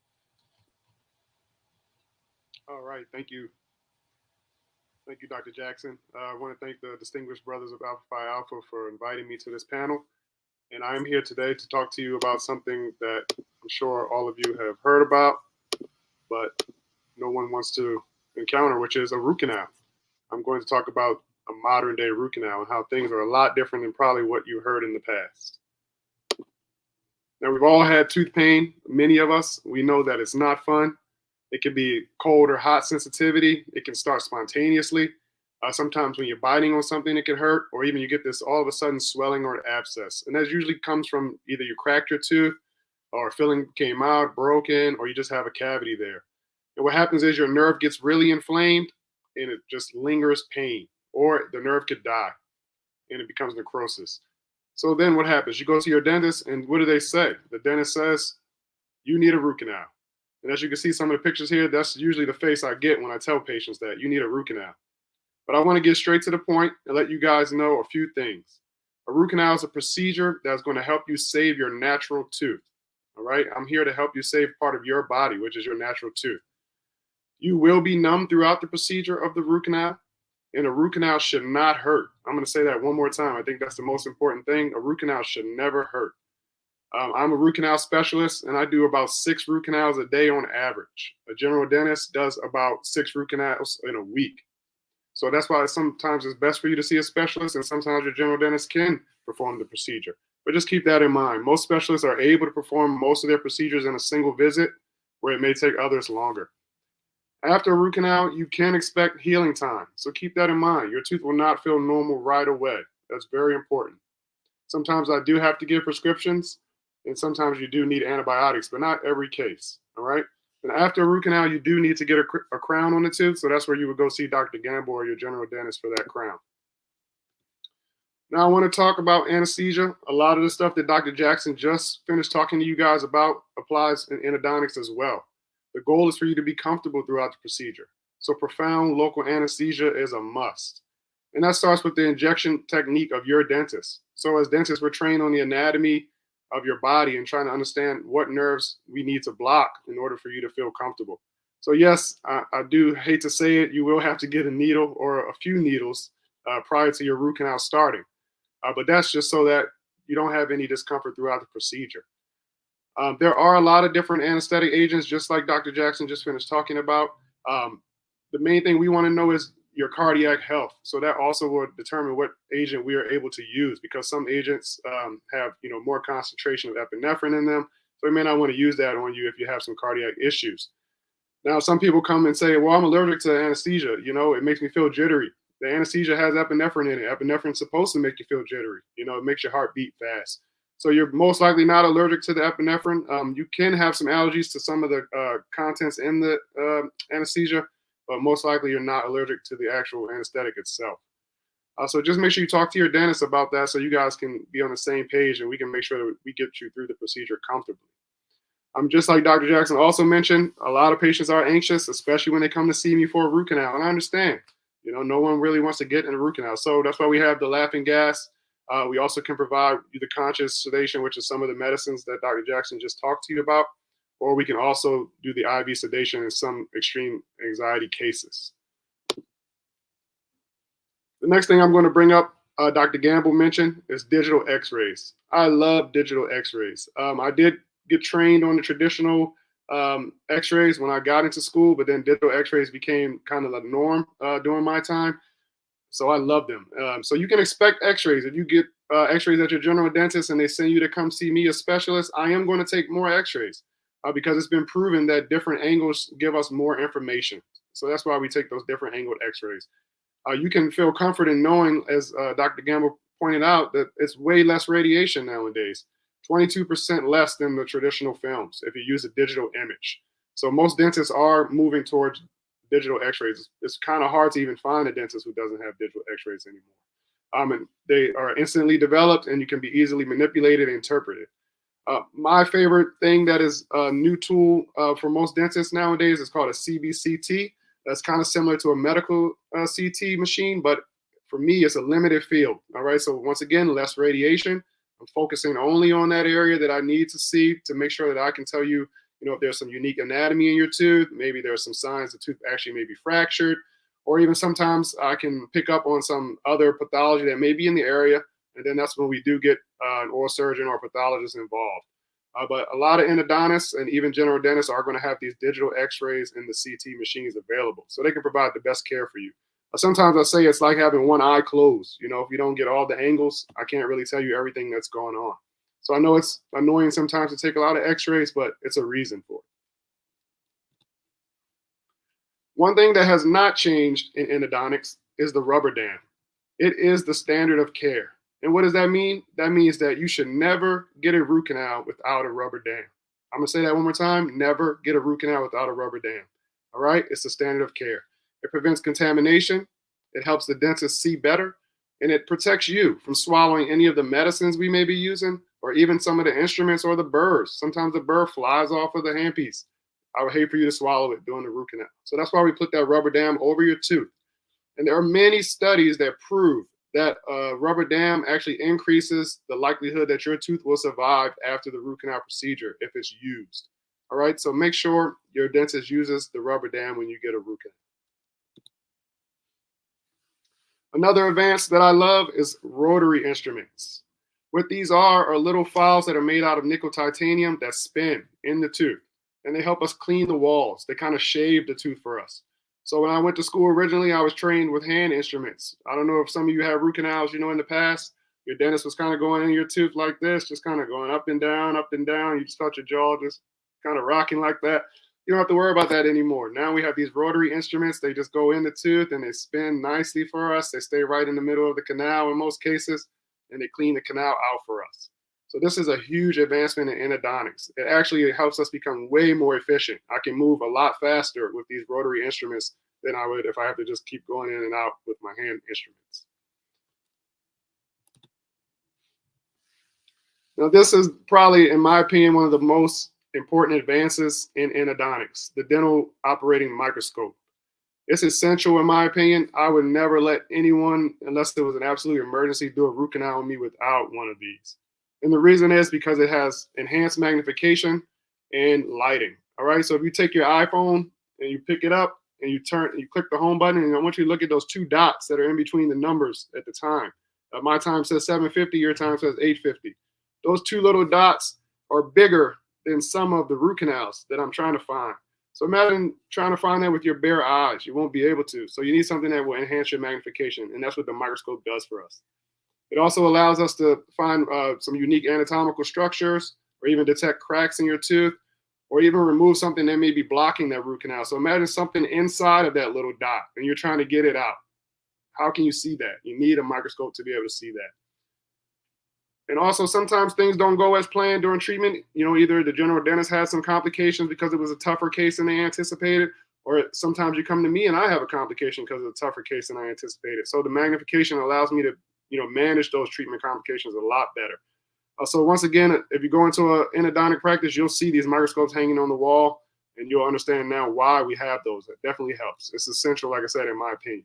All right, thank you. Thank you, Dr. Jackson. I want to thank the distinguished brothers of Alpha Phi Alpha for inviting me to this panel. And I am here today to talk to you about something that I'm sure all of you have heard about, but no one wants to encounter, which is a root canal. I'm going to talk about a modern day root canal and how things are a lot different than probably what you heard in the past. Now, we've all had tooth pain. Many of us, we know that it's not fun. It can be cold or hot sensitivity. It can start spontaneously. Sometimes when you're biting on something, it can hurt, or even you get this all of a sudden swelling or an abscess. And that usually comes from either you cracked your tooth or a filling came out, broken, or you just have a cavity there. And what happens is your nerve gets really inflamed and it just lingers pain, or the nerve could die and it becomes necrosis. So then what happens? You go to your dentist and what do they say? The dentist says, you need a root canal. And as you can see some of the pictures here, that's usually the face I get when I tell patients that you need a root canal. But I want to get straight to the point and let you guys know a few things. A root canal is a procedure that's going to help you save your natural tooth. All right. I'm here to help you save part of your body, which is your natural tooth. You will be numb throughout the procedure of the root canal, and a root canal should not hurt. I'm going to say that one more time. I think that's the most important thing. A root canal should never hurt. I'm a root canal specialist, and I do about 6 root canals a day on average. A general dentist does about 6 root canals in a week. So that's why sometimes it's best for you to see a specialist, and sometimes your general dentist can perform the procedure. But just keep that in mind. Most specialists are able to perform most of their procedures in a single visit, where it may take others longer. After a root canal, you can expect healing time. So keep that in mind. Your tooth will not feel normal right away. That's very important. Sometimes I do have to give prescriptions, and sometimes you do need antibiotics, but not every case. All right. And after a root canal, you do need to get a crown on the tooth. So that's where you would go see Dr. Gamble or your general dentist for that crown. Now I want to talk about anesthesia. A lot of the stuff that Dr. Jackson just finished talking to you guys about applies in endodontics as well. The goal is for you to be comfortable throughout the procedure. So profound local anesthesia is a must. And that starts with the injection technique of your dentist. So as dentists, we're trained on the anatomy of your body and trying to understand what nerves we need to block in order for you to feel comfortable. So yes, I do hate to say it, you will have to get a needle or a few needles prior to your root canal starting. But that's just so that you don't have any discomfort throughout the procedure. There are a lot of different anesthetic agents, just like Dr. Jackson just finished talking about. The main thing we want to know is your cardiac health. So that also will determine what agent we are able to use, because some agents have more concentration of epinephrine in them. So we may not want to use that on you if you have some cardiac issues. Now, some people come and say, well, I'm allergic to anesthesia. It makes me feel jittery. The anesthesia has epinephrine in it. Epinephrine is supposed to make you feel jittery. It makes your heart beat fast. So you're most likely not allergic to the epinephrine. You can have some allergies to some of the contents in the anesthesia, but most likely you're not allergic to the actual anesthetic itself. So just make sure you talk to your dentist about that so you guys can be on the same page and we can make sure that we get you through the procedure comfortably. Just like Dr. Jackson also mentioned, a lot of patients are anxious, especially when they come to see me for a root canal. And I understand, no one really wants to get in a root canal. So that's why we have the laughing gas. We also can provide you the conscious sedation, which is some of the medicines that Dr. Jackson just talked to you about. Or we can also do the IV sedation in some extreme anxiety cases. The next thing I'm going to bring up, Dr. Gamble mentioned, is digital x-rays. I love digital x-rays. I did get trained on the traditional x-rays when I got into school, but then digital x-rays became kind of the norm during my time. So I love them. So you can expect x-rays. If you get x-rays at your general dentist and they send you to come see me, a specialist, I am going to take more x-rays because it's been proven that different angles give us more information. So that's why we take those different angled x-rays. You can feel comfort in knowing, as Dr. Gamble pointed out, that it's way less radiation nowadays, 22% less than the traditional films if you use a digital image. So most dentists are moving towards digital x-rays. It's kind of hard to even find a dentist who doesn't have digital x-rays anymore. And they are instantly developed and you can be easily manipulated and interpreted. My favorite thing that is a new tool for most dentists nowadays is called a CBCT. That's kind of similar to a medical CT machine, but for me, it's a limited field. All right. So once again, less radiation. I'm focusing only on that area that I need to see to make sure that I can tell you, if there's some unique anatomy in your tooth, maybe there's some signs the tooth actually may be fractured, or even sometimes I can pick up on some other pathology that may be in the area. And then that's when we do get an oral surgeon or pathologist involved. But a lot of endodontists and even general dentists are going to have these digital x-rays and the CT machines available, so they can provide the best care for you. Sometimes I say it's like having one eye closed. If you don't get all the angles, I can't really tell you everything that's going on. So I know it's annoying sometimes to take a lot of x-rays, but it's a reason for it. One thing that has not changed in endodontics is the rubber dam. It is the standard of care. And what does that mean? That means that you should never get a root canal without a rubber dam. I'm going to say that one more time. Never get a root canal without a rubber dam. All right? It's the standard of care. It prevents contamination. It helps the dentist see better. And it protects you from swallowing any of the medicines we may be using, or even some of the instruments or the burrs. Sometimes the burr flies off of the handpiece. I would hate for you to swallow it during the root canal. So that's why we put that rubber dam over your tooth. And there are many studies that prove that rubber dam actually increases the likelihood that your tooth will survive after the root canal procedure if it's used. All right, so make sure your dentist uses the rubber dam when you get a root canal. Another advance that I love is Rotary Instruments. What these are little files that are made out of nickel titanium that spin in the tooth, and they help us clean the walls. They kind of shave the tooth for us. So when I went to school originally, I was trained with hand instruments. I don't know if some of you have root canals, in the past, your dentist was kind of going in your tooth like this, just kind of going up and down, up and down. You just felt your jaw just kind of rocking like that. You don't have to worry about that anymore. Now we have these rotary instruments. They just go in the tooth and they spin nicely for us. They stay right in the middle of the canal in most cases, and they clean the canal out for us. So this is a huge advancement in endodontics. It actually helps us become way more efficient. I can move a lot faster with these rotary instruments than I would if I have to just keep going in and out with my hand instruments. Now, this is probably, in my opinion, one of the most important advances in endodontics, the dental operating microscope. It's essential, in my opinion. I would never let anyone, unless there was an absolute emergency, do a root canal on me without one of these. And the reason is because it has enhanced magnification and lighting. All right, so if you take your iPhone and you pick it up and you click the home button, and I want you to look at those two dots that are in between the numbers at the time. My time says 750, your time says 850. Those two little dots are bigger than some of the root canals that I'm trying to find. So imagine trying to find that with your bare eyes. You won't be able to. So you need something that will enhance your magnification, and that's what the microscope does for us. It also allows us to find some unique anatomical structures, or even detect cracks in your tooth, or even remove something that may be blocking that root canal. So imagine something inside of that little dot, and you're trying to get it out. How can you see that? You need a microscope to be able to see that. And also, sometimes things don't go as planned during treatment. Either the general dentist has some complications because it was a tougher case than they anticipated, or sometimes you come to me and I have a complication because of a tougher case than I anticipated. So the magnification allows me to, manage those treatment complications a lot better. So once again, if you go into an endodontic practice, you'll see these microscopes hanging on the wall, and you'll understand now why we have those. It definitely helps. It's essential, like I said, in my opinion.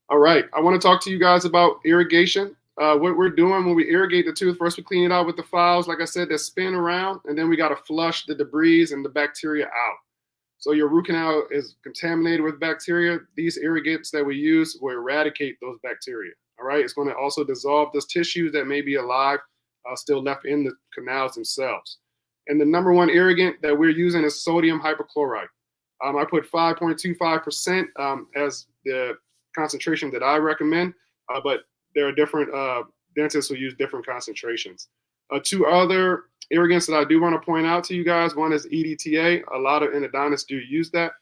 All right, I want to talk to you guys about irrigation. What we're doing when we irrigate the tooth, first we clean it out with the files, like I said, that spin around, and then we got to flush the debris and the bacteria out. So your root canal is contaminated with bacteria. These irrigants that we use will eradicate those bacteria. All right, it's going to also dissolve those tissues that may be alive, still left in the canals themselves. And the number one irrigant that we're using is sodium hypochlorite. I put 5.25% as the concentration that I recommend, but there are different dentists who use different concentrations. Two other irrigants that I do want to point out to you guys. One is EDTA. A lot of endodontists do use that.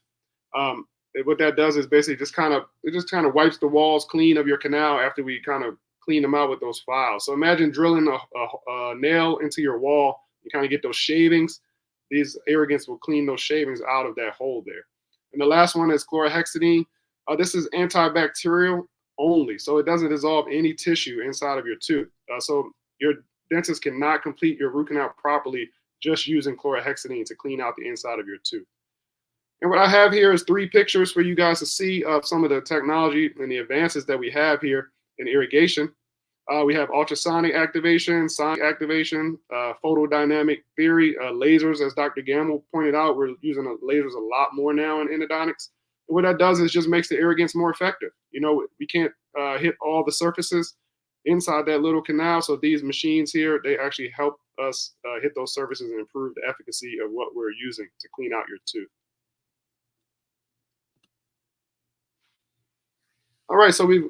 What that does is basically just kind of wipes the walls clean of your canal after we kind of clean them out with those files. So imagine drilling a nail into your wall. You kind of get those shavings. These irrigants will clean those shavings out of that hole there. And the last one is chlorhexidine. This is antibacterial only, so it doesn't dissolve any tissue inside of your tooth. So your dentist cannot complete your root canal properly just using chlorhexidine to clean out the inside of your tooth. And what I have here is 3 pictures for you guys to see of some of the technology and the advances that we have here in irrigation. We have ultrasonic activation, sonic activation, photodynamic theory, lasers, as Dr. Gamble pointed out. We're using lasers a lot more now in endodontics. And what that does is just makes the irrigants more effective. We can't hit all the surfaces inside that little canal. So these machines here, they actually help us hit those surfaces and improve the efficacy of what we're using to clean out your tooth. All right, so we've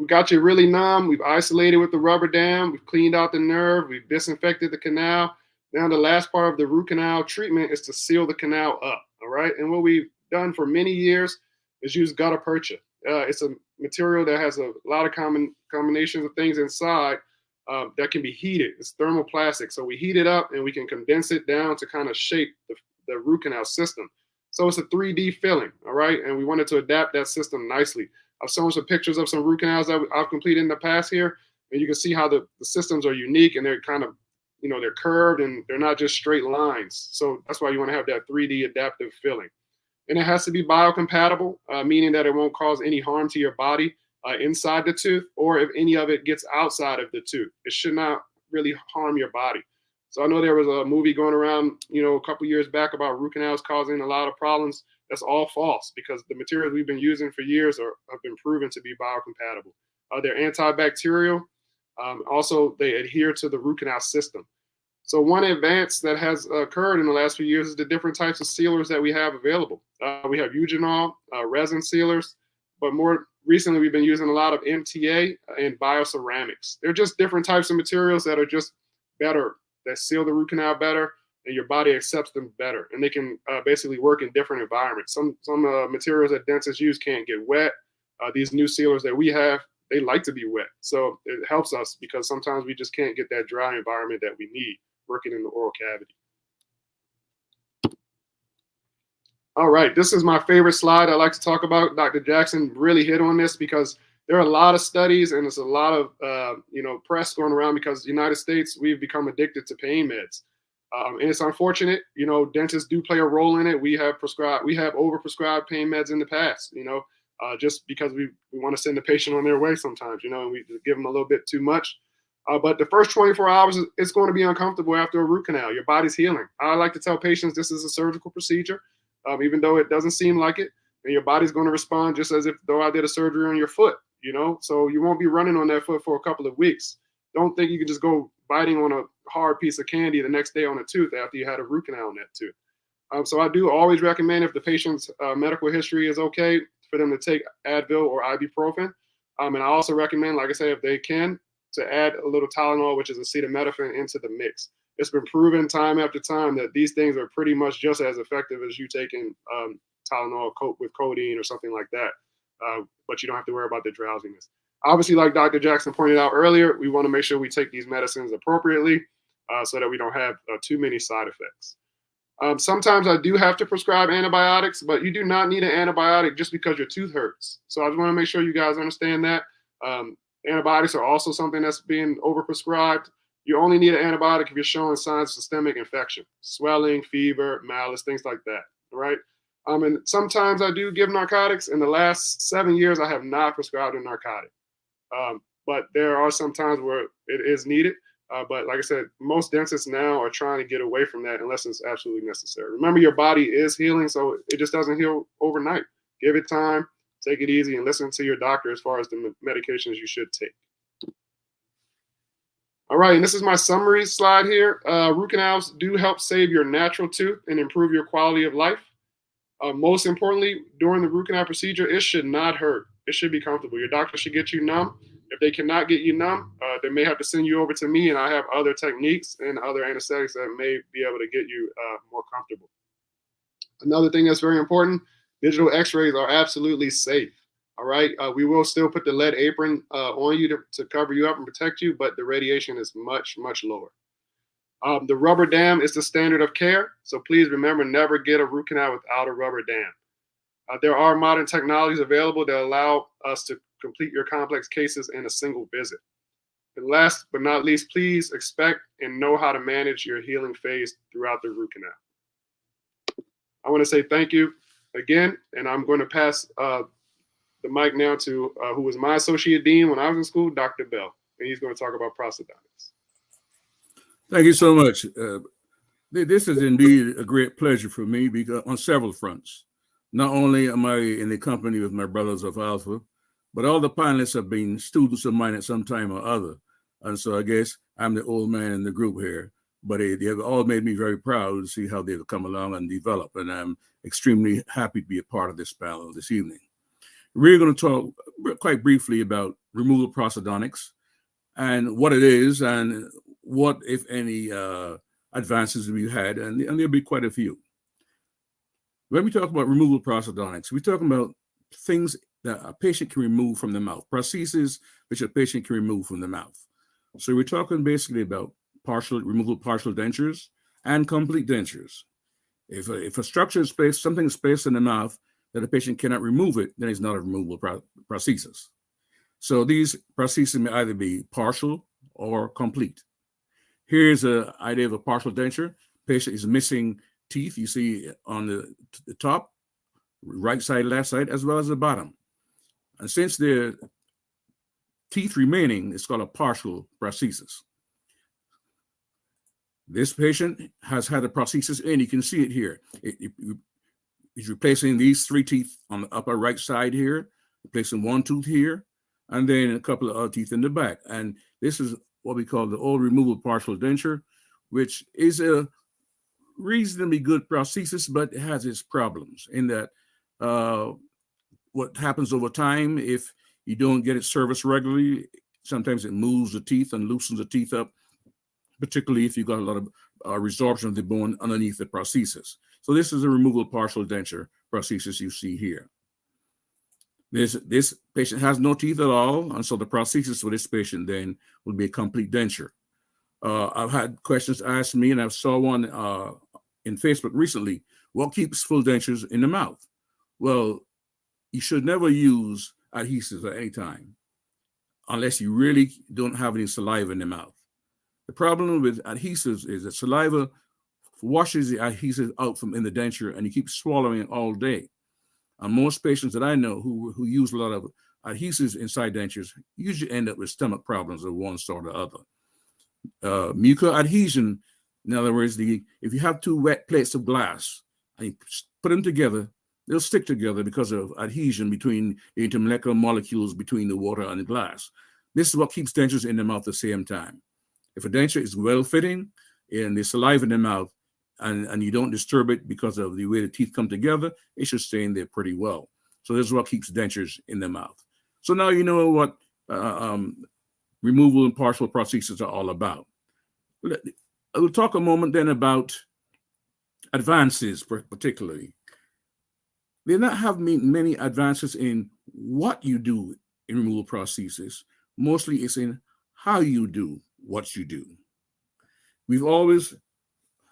got you really numb. We've isolated with the rubber dam. We've cleaned out the nerve. We've disinfected the canal. Now the last part of the root canal treatment is to seal the canal up. All right, and what we've done for many years is use gutta percha. It's a material that has a lot of combinations of things inside that can be heated. It's thermoplastic, so we heat it up and we can condense it down to kind of shape the root canal system. So it's a 3D filling, all right, and we wanted to adapt that system nicely. I've shown some pictures of some root canals that I've completed in the past here, and you can see how the systems are unique, and they're kind of, they're curved and they're not just straight lines. So that's why you want to have that 3D adaptive filling. And it has to be biocompatible, meaning that it won't cause any harm to your body inside the tooth, or if any of it gets outside of the tooth. It should not really harm your body. So I know there was a movie going around, a couple years back about root canals causing a lot of problems. That's all false, because the materials we've been using for years have been proven to be biocompatible. They're antibacterial. Also, they adhere to the root canal system. So one advance that has occurred in the last few years is the different types of sealers that we have available. We have eugenol, resin sealers, but more recently we've been using a lot of MTA and bioceramics. They're just different types of materials that are just better, that seal the root canal better, and your body accepts them better. And they can basically work in different environments. Some materials that dentists use can't get wet. These new sealers that we have, they like to be wet. So it helps us, because sometimes we just can't get that dry environment that we need working in the oral cavity. All right, this is my favorite slide I like to talk about. Dr. Jackson really hit on this, because there are a lot of studies and there's a lot of press going around, because the United States, we've become addicted to pain meds. And it's unfortunate, dentists do play a role in it. We have overprescribed pain meds in the past, just because we want to send the patient on their way sometimes, and we give them a little bit too much. But the first 24 hours, it's going to be uncomfortable after a root canal. Your body's healing. I like to tell patients this is a surgical procedure, even though it doesn't seem like it. And your body's going to respond just as if though I did a surgery on your foot, So you won't be running on that foot for a couple of weeks. Don't think you can just go biting on a hard piece of candy the next day on a tooth after you had a root canal on that tooth. So I do always recommend, if the patient's medical history is okay, for them to take Advil or ibuprofen. And I also recommend, like I say, if they can, to add a little Tylenol, which is acetaminophen, into the mix. It's been proven time after time that these things are pretty much just as effective as you taking Tylenol with codeine or something like that. But you don't have to worry about the drowsiness. Obviously, like Dr. Jackson pointed out earlier, we want to make sure we take these medicines appropriately so that we don't have too many side effects. Sometimes I do have to prescribe antibiotics, but you do not need an antibiotic just because your tooth hurts. So I just want to make sure you guys understand that. Antibiotics are also something that's being overprescribed. You only need an antibiotic if you're showing signs of systemic infection, swelling, fever, malaise, things like that, right? And sometimes I do give narcotics. In the last 7 years, I have not prescribed a narcotic. But there are some times where it is needed. But like I said, most dentists now are trying to get away from that unless it's absolutely necessary. Remember, your body is healing, so it just doesn't heal overnight. Give it time, take it easy, and listen to your doctor as far as the medications you should take. All right, and this is my summary slide here. Root canals do help save your natural tooth and improve your quality of life. Most importantly, during the root canal procedure, it should not hurt. It should be comfortable. Your doctor should get you numb. If they cannot get you numb, they may have to send you over to me, and I have other techniques and other anesthetics that may be able to get you more comfortable. Another thing that's very important, digital x-rays are absolutely safe. All right, we will still put the lead apron on you to cover you up and protect you, but the radiation is much, much lower. The rubber dam is the standard of care, so please remember, never get a root canal without a rubber dam. There are modern technologies available that allow us to complete your complex cases in a single visit. And last but not least, please expect and know how to manage your healing phase throughout the root canal. I want to say thank you again, and I'm going to pass the mic now to who was my associate dean when I was in school, Dr. Bell, and he's going to talk about prosthodontics. Thank you so much. This is indeed a great pleasure for me because on several fronts. Not only am I in the company with my brothers of Alpha, but all the panelists have been students of mine at some time or other. And so I guess I'm the old man in the group here, but they have all made me very proud to see how they've come along and developed. And I'm extremely happy to be a part of this panel this evening. We're going to talk quite briefly about removal prosthodontics and what it is and what, if any, advances we've had, and there'll be quite a few. When we talk about removal prosthodontics, we're talking about things that a patient can remove from the mouth, prostheses which a patient can remove from the mouth. So we're talking basically about removal of partial dentures and complete dentures. If a structure is placed, something is placed in the mouth that a patient cannot remove it, then it's not a removable prosthesis. So these prostheses may either be partial or complete. Here's an idea of a partial denture. Patient is missing teeth. You see on the top, right side, left side, as well as the bottom. And since the teeth remaining, it's called a partial prosthesis. This patient has had a prosthesis in. You can see it here. He's replacing these 3 teeth on the upper right side here, replacing 1 tooth here, and then a couple of other teeth in the back. And this is what we call the old removable partial denture, which is a reasonably good prosthesis, but it has its problems in that what happens over time, if you don't get it serviced regularly, sometimes it moves the teeth and loosens the teeth up, particularly if you've got a lot of resorption of the bone underneath the prosthesis. So this is a removable partial denture prosthesis you see here. This patient has no teeth at all, and so the prosthesis for this patient then will be a complete denture. I've had questions asked me, and I saw one in Facebook recently. What keeps full dentures in the mouth? Well, you should never use adhesives at any time unless you really don't have any saliva in the mouth. The problem with adhesives is that saliva washes the adhesive out from in the denture, and you keep swallowing it all day. And most patients that I know who use a lot of adhesives inside dentures usually end up with stomach problems of one sort or other. Mucus adhesion, in other words, if you have 2 wet plates of glass and you put them together, they'll stick together because of adhesion between the intermolecular molecules between the water and the glass. This is what keeps dentures in the mouth at the same time. If a denture is well-fitting and there's saliva in the mouth and you don't disturb it because of the way the teeth come together, it should stay in there pretty well. So this is what keeps dentures in the mouth. So now you know what removal and partial prosthesis are all about. I will talk a moment then about advances, particularly. They not have many advances in what you do in removal prosthesis. Mostly it's in how you do what you do. We've always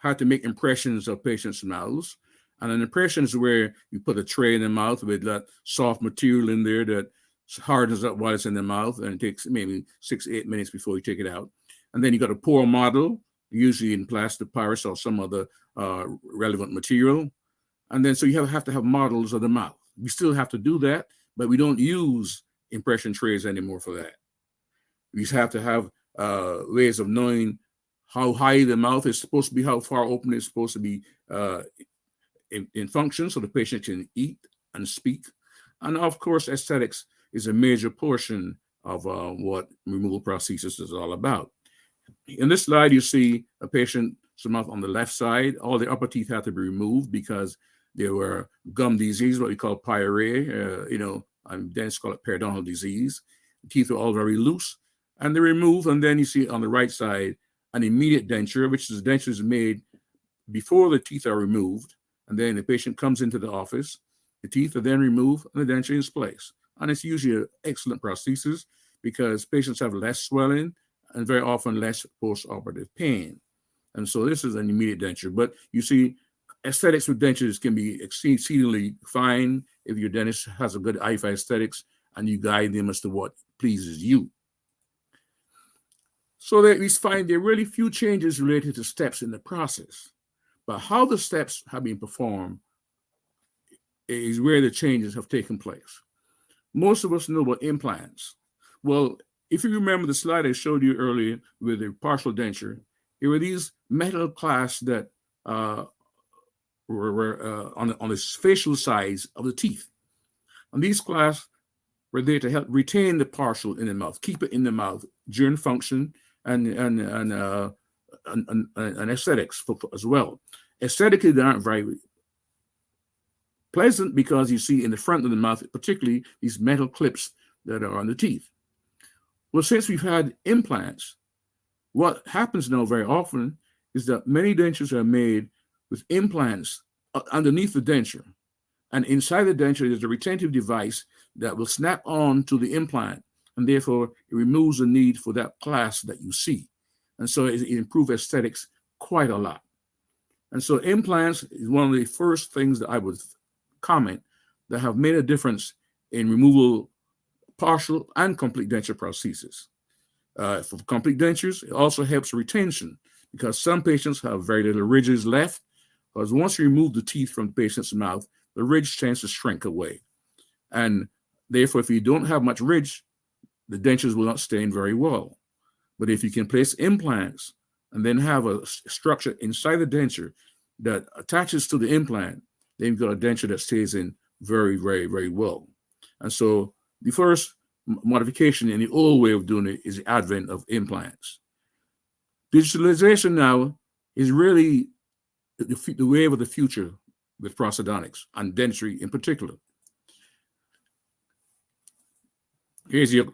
had to make impressions of patients' mouths, and an impression is where you put a tray in the mouth with that soft material in there that hardens up while it's in the mouth, and it takes maybe 6 to 8 minutes before you take it out. And then you got a pour model, usually in plaster Paris or some other relevant material. And then so you have to have models of the mouth. We still have to do that, but we don't use impression trays anymore for that. We just have to have ways of knowing how high the mouth is supposed to be, how far open it's supposed to be in function so the patient can eat and speak. And of course, aesthetics is a major portion of what removal prosthesis is all about. In this slide, you see a patient's mouth on the left side. All the upper teeth had to be removed because there were gum disease, what we call pyorrhea, and dentists call it periodontal disease. The teeth were all very loose, and they remove. And then you see on the right side an immediate denture, which is denture is made before the teeth are removed. And then the patient comes into the office, the teeth are then removed, and the denture is placed. And it's usually an excellent prosthesis because patients have less swelling and very often less post-operative pain. And so this is an immediate denture. But you see, aesthetics with dentures can be exceedingly fine if your dentist has a good eye for aesthetics and you guide them as to what pleases you. So that we find there are really few changes related to steps in the process. But how the steps have been performed is where the changes have taken place. Most of us know about implants. Well, if you remember the slide I showed you earlier with the partial denture, there were these metal clasps that were on the facial sides of the teeth. And these clasps were there to help retain the partial in the mouth, keep it in the mouth during function and aesthetics as well. Aesthetically, they aren't very pleasant because you see in the front of the mouth, particularly these metal clips that are on the teeth. Well, since we've had implants, what happens now very often is that many dentures are made with implants underneath the denture. And inside the denture, there's a retentive device that will snap on to the implant, and therefore it removes the need for that clasp that you see. And so it improves aesthetics quite a lot. And so implants is one of the first things that I would comment that have made a difference in removal, partial and complete denture prosthesis. For complete dentures, it also helps retention because some patients have very little ridges left. Because once you remove the teeth from the patient's mouth, the ridge tends to shrink away. And therefore, if you don't have much ridge, the dentures will not stain very well. But if you can place implants and then have a structure inside the denture that attaches to the implant, then you've got a denture that stays in very, very, very well. And so the first modification in the old way of doing it is the advent of implants. Digitalization now is really the wave of the future with prosthodontics and dentistry in particular. Here's your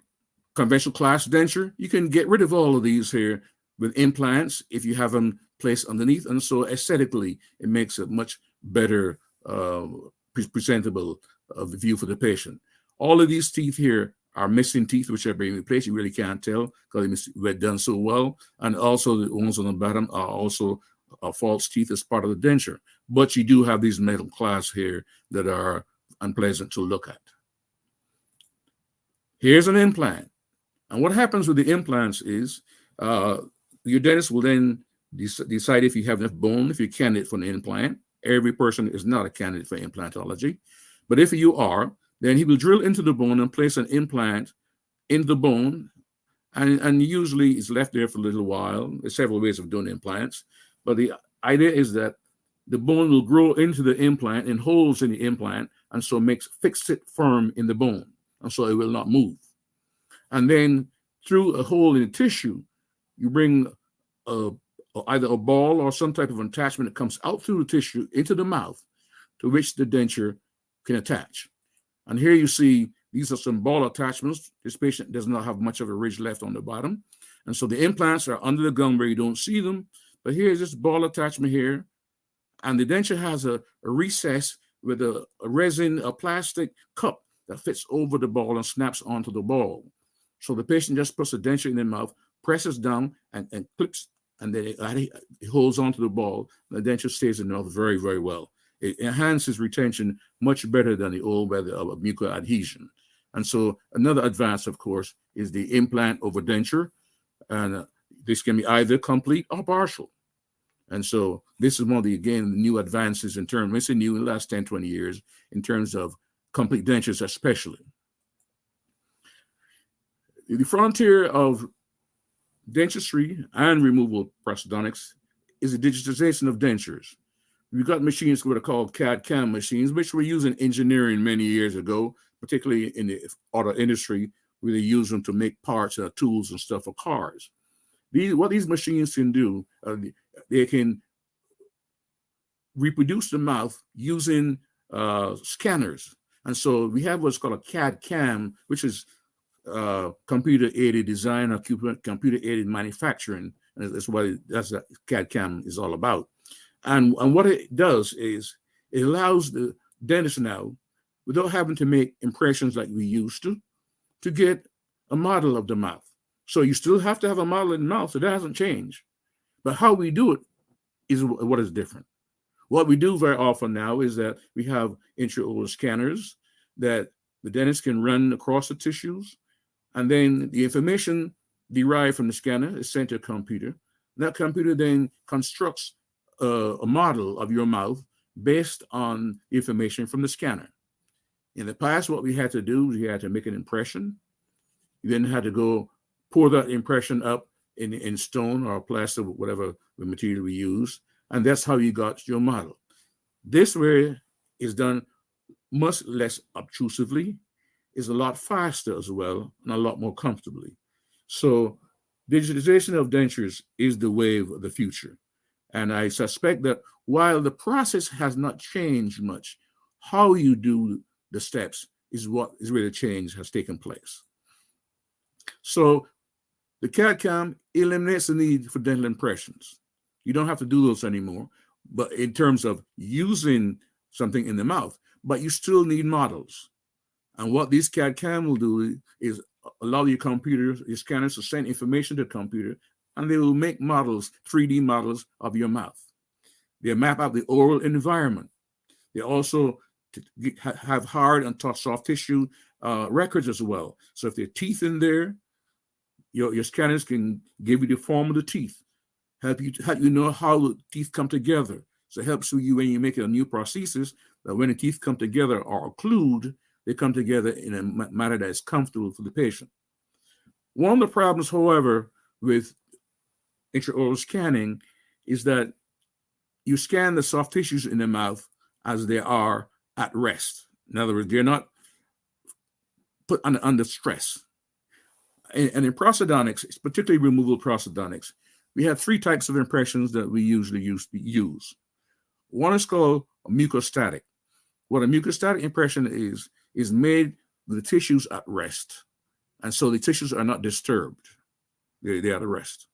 conventional class denture. You can get rid of all of these here with implants if you have them placed underneath. And so aesthetically, it makes a much better presentable view for the patient. All of these teeth here are missing teeth, which are being replaced. You really can't tell because they're done so well. And also the ones on the bottom are also false teeth as part of the denture. But you do have these metal clasps here that are unpleasant to look at. Here's an implant. And what happens with the implants is your dentist will then decide if you have enough bone, if you're a candidate for an implant. Every person is not a candidate for implantology. But if you are, then he will drill into the bone and place an implant in the bone. And usually it's left there for a little while. There's several ways of doing implants. But the idea is that the bone will grow into the implant in holes in the implant, and so fix it firm in the bone. And so it will not move. And then through a hole in the tissue, you bring either a ball or some type of attachment that comes out through the tissue into the mouth to which the denture can attach. And here you see these are some ball attachments. This patient does not have much of a ridge left on the bottom. And so the implants are under the gum where you don't see them. But here's this ball attachment here. And the denture has a recess with a plastic cup that fits over the ball and snaps onto the ball. So the patient just puts the denture in their mouth, presses down and clips, and then it holds onto the ball. The denture stays in the mouth very, very well. It enhances retention much better than the old method of mucus adhesion. And so another advance, of course, is the implant over denture. And this can be either complete or partial. And so this is one of the, again, new advances in terms, it's new in the last 10, 20 years in terms of complete dentures especially. The frontier of dentistry and removal prosthodontics is the digitization of dentures. We've got machines what are called CAD/CAM machines, which were used in engineering many years ago, particularly in the auto industry, where they use them to make parts, tools and stuff for cars. What these machines can do, they can reproduce the mouth using scanners. And so we have what's called a CAD/CAM, which is computer-aided design or computer-aided manufacturing. And that's what CAD/CAM is all about. And what it does is it allows the dentist now, without having to make impressions like we used to get a model of the mouth. So you still have to have a model in the mouth, so that hasn't changed. But how we do it is what is different. What we do very often now is that we have intraoral scanners that the dentist can run across the tissues, and then the information derived from the scanner is sent to a computer. That computer then constructs a model of your mouth based on information from the scanner. In the past, what we had to do was we had to make an impression. You then had to go pour that impression up in stone or plaster, whatever the material we use, and that's how you got your model. This way is done much less obtrusively, is a lot faster as well, and a lot more comfortably. So digitization of dentures is the wave of the future. And I suspect that while the process has not changed much, how you do the steps is what is really change has taken place. So the CAD/CAM eliminates the need for dental impressions. You don't have to do those anymore, but in terms of using something in the mouth, but you still need models. And what these CAD/CAM will do is allow your computers, your scanners to send information to the computer, and they will make models, 3D models of your mouth. They map out the oral environment. They also have hard and soft tissue records as well. So if there are teeth in there, your scanners can give you the form of the teeth, help you know how the teeth come together. So it helps you when you make a new prosthesis, that when the teeth come together or occlude, they come together in a manner that is comfortable for the patient. One of the problems, however, with intraoral scanning is that you scan the soft tissues in the mouth as they are at rest. In other words, they're not put under stress. And in prosthodontics, particularly removable prosthodontics, we have three types of impressions that we usually use. One is called a mucostatic. What a mucostatic impression is made with the tissues at rest. And so the tissues are not disturbed. They're at rest.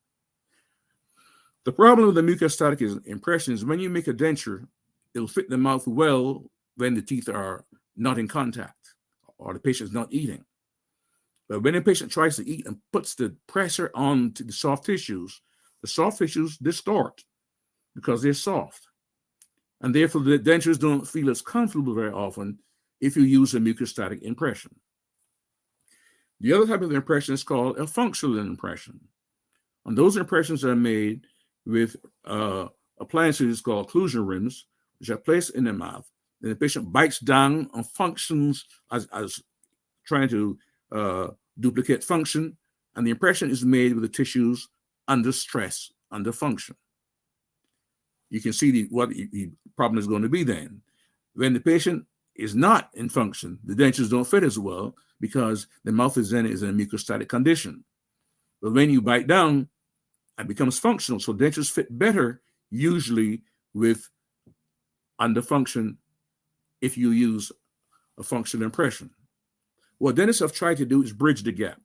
The problem with the mucostatic impression is when you make a denture, it'll fit the mouth well when the teeth are not in contact or the patient's not eating. But when the patient tries to eat and puts the pressure onto the soft tissues distort because they're soft. And therefore, the dentures don't feel as comfortable very often if you use a mucostatic impression. The other type of impression is called a functional impression. And those impressions are made with appliances called occlusion rims, which are placed in the mouth. And the patient bites down and functions as trying to duplicate function. And the impression is made with the tissues under stress, under function. You can see what the problem is going to be then. When the patient is not in function, the dentures don't fit as well because the mouth is in a mucostatic condition. But when you bite down, it becomes functional. So dentures fit better usually with under function if you use a functional impression. What dentists have tried to do is bridge the gap.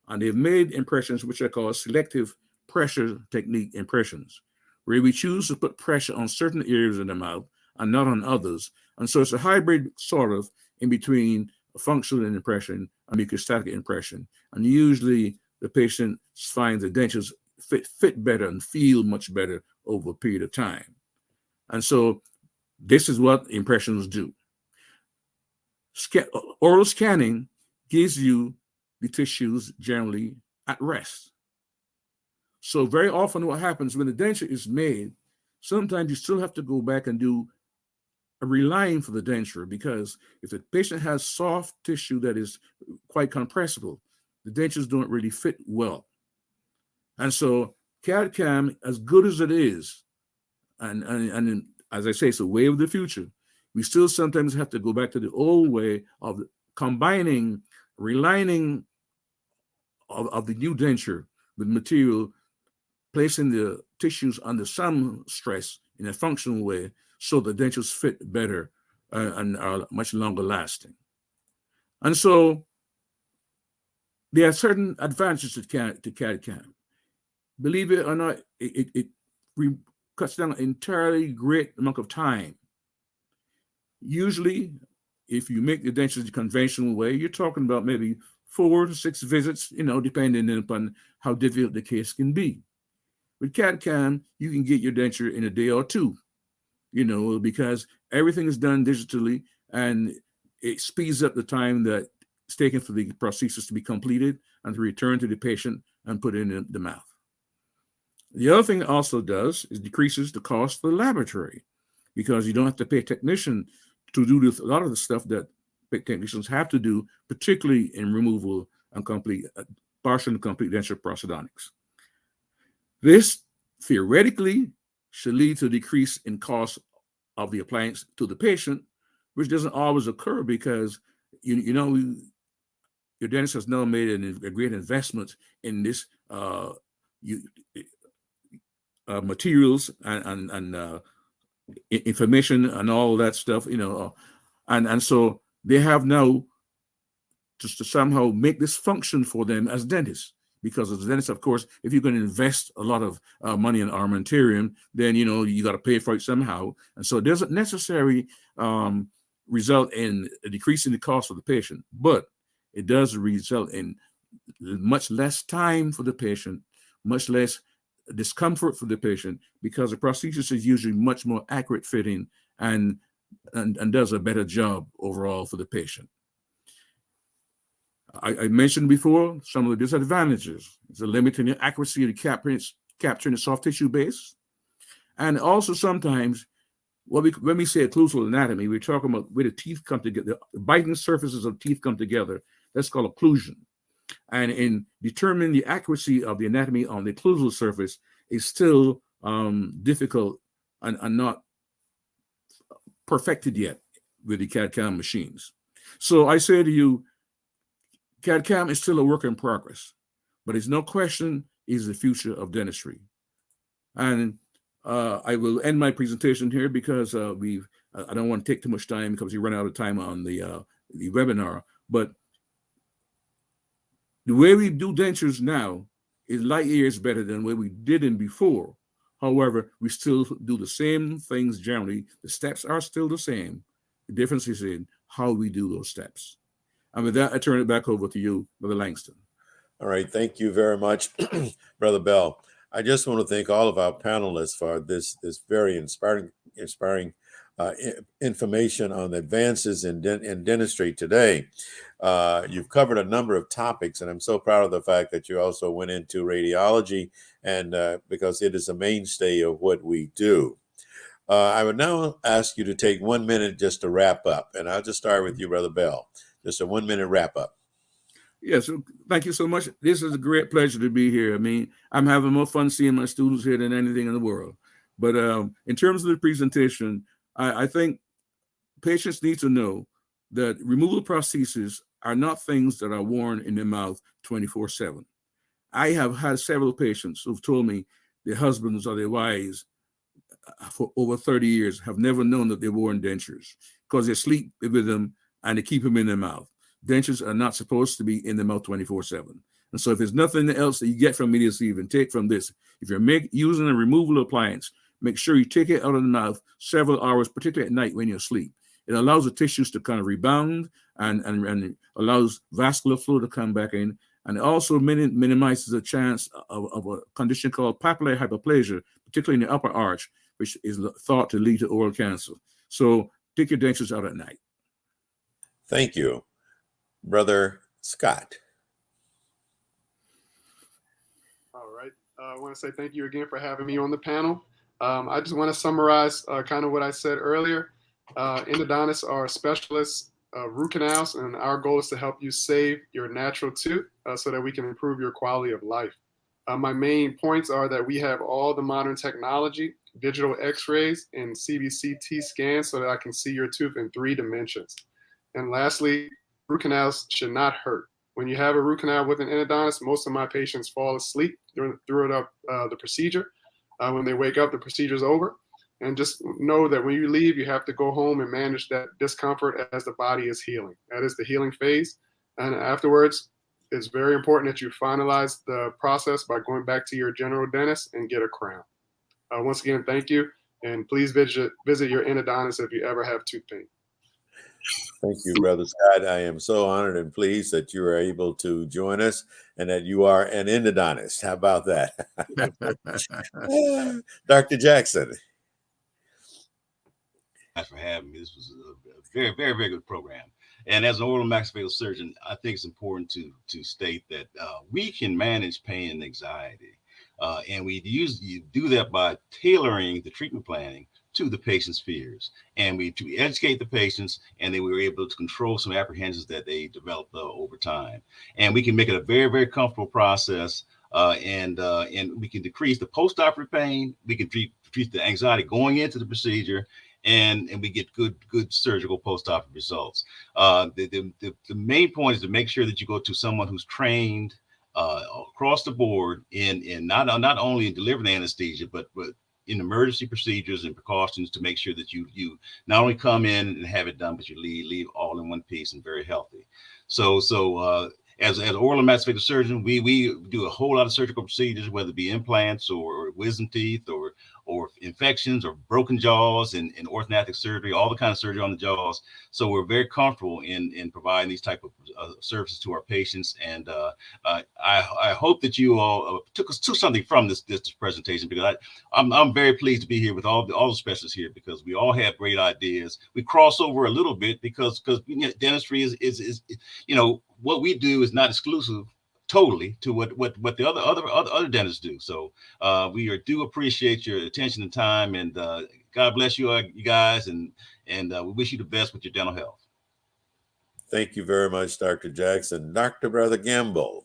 And they've made impressions which are called selective pressure technique impressions, where we choose to put pressure on certain areas in the mouth and not on others. And so it's a hybrid sort of in between a functional impression and mucostatic impression. And usually the patient finds the dentures fit better and feel much better over a period of time. And so this is what impressions do. Oral scanning gives you the tissues generally at rest. So very often what happens when the denture is made, sometimes you still have to go back and do a reline for the denture, because if the patient has soft tissue that is quite compressible, the dentures don't really fit well. And so CAD-CAM, as good as it is, and as I say, it's a way of the future, we still sometimes have to go back to the old way of combining, relining of the new denture with material, placing the tissues under some stress in a functional way so the dentures fit better and are much longer lasting. And so there are certain advantages to CAD-CAM. Believe it or not, it cuts down an entirely great amount of time. Usually, if you make the dentures the conventional way, you're talking about maybe 4 to 6 visits, depending upon how difficult the case can be. With CAD-CAM, you can get your denture in a day or two, because everything is done digitally and it speeds up the time that it's taken for the prosthesis to be completed and to return to the patient and put in the mouth. The other thing it also does is decreases the cost for the laboratory, because you don't have to pay a technician to do a lot of the stuff that technicians have to do, particularly in removal and partial and complete denture prosthodontics. This theoretically should lead to a decrease in cost of the appliance to the patient, which doesn't always occur because your dentist has now made a great investment in this materials and information and all that stuff, and so they have now just to somehow make this function for them as dentists. Because as dentists, of course, if you're going to invest a lot of money in armamentarium, then you got to pay for it somehow. And so it doesn't necessarily result in a decrease in the cost of the patient, but it does result in much less time for the patient, much less discomfort for the patient, because the prosthesis is usually much more accurate fitting and does a better job overall for the patient. I mentioned before some of the disadvantages. It's a limit in the accuracy of the capturing the soft tissue base. And also sometimes when we say occlusal anatomy, we're talking about where the teeth come together, the biting surfaces of teeth come together. That's called occlusion. And in determining the accuracy of the anatomy on the occlusal surface is still difficult and not perfected yet with the CAD/CAM machines. So I say to you, CAD/CAM is still a work in progress, but it's no question is the future of dentistry. And I will end my presentation here because I don't want to take too much time because we run out of time on the webinar. But the way we do dentures now is light years better than the way we did them before. However, we still do the same things generally. The steps are still the same. The difference is in how we do those steps. And with that, I turn it back over to you, Brother Langston. All right. Thank you very much, Brother Bell. I just want to thank all of our panelists for this very inspiring information on the advances in dentistry today. You've covered a number of topics, and I'm so proud of the fact that you also went into radiology, and because it is a mainstay of what we do. I would now ask you to take 1 minute just to wrap up, and I'll just start with you, Brother Bell. Just a 1 minute wrap up. Yes, thank you so much. This is a great pleasure to be here. I mean, I'm having more fun seeing my students here than anything in the world. But in terms of the presentation, I think patients need to know that removal prostheses are not things that are worn in their mouth 24/7. I have had several patients who've told me their husbands or their wives for over 30 years have never known that they wore dentures because they sleep with them and they keep them in their mouth. Dentures are not supposed to be in the mouth 24/7. And so if there's nothing else that you get from me this evening, take from this. If you're using a removal appliance, make sure you take it out of the mouth several hours, particularly at night when you're asleep. It allows the tissues to kind of rebound and allows vascular flow to come back in. And it also minimizes the chance of a condition called papillary hyperplasia, particularly in the upper arch, which is thought to lead to oral cancer. So take your dentures out at night. Thank you. Brother Scott. All right. I want to say thank you again for having me on the panel. I just want to summarize kind of what I said earlier. Endodontists are specialists root canals, and our goal is to help you save your natural tooth so that we can improve your quality of life. My main points are that we have all the modern technology, digital x-rays, and CBCT scans so that I can see your tooth in 3 dimensions. And lastly, root canals should not hurt. When you have a root canal with an endodontist, most of my patients fall asleep throughout the procedure. When they wake up, the procedure's over. And just know that when you leave, you have to go home and manage that discomfort as the body is healing. That is the healing phase. And afterwards, it's very important that you finalize the process by going back to your general dentist and get a crown. Once again, thank you. And please visit your endodontist if you ever have tooth pain. Thank you, Brother Scott. I am so honored and pleased that you are able to join us and that you are an endodontist. How about that? Dr. Jackson. Thanks for having me. This was a very, very, very good program. And as an oral maxillofacial surgeon, I think it's important to state that we can manage pain and anxiety. And we do that by tailoring the treatment planning to the patient's fears. And we educate the patients, and then we were able to control some apprehensions that they developed over time. And we can make it a very, very comfortable process. And we can decrease the post-operative pain. We can decrease the anxiety going into the procedure, and we get good surgical post-operative results. The main point is to make sure that you go to someone who's trained across the board in not only in delivering anesthesia, but in emergency procedures and precautions to make sure that you not only come in and have it done, but you leave all in one piece and very healthy. So as an oral and maxillofacial surgeon, we do a whole lot of surgical procedures, whether it be implants or wisdom teeth or infections or broken jaws and orthodontic surgery, all the kind of surgery on the jaws. So we're very comfortable in providing these type of services to our patients. And I hope that you all took something from this presentation, because I'm very pleased to be here with all the specialists here, because we all have great ideas. We cross over a little bit because dentistry is what we do is not exclusive totally to what the other dentists do. So we do appreciate your attention and time, and God bless you, you guys, and we wish you the best with your dental health. Thank you very much, Dr. Jackson. Dr. Brother Gamble.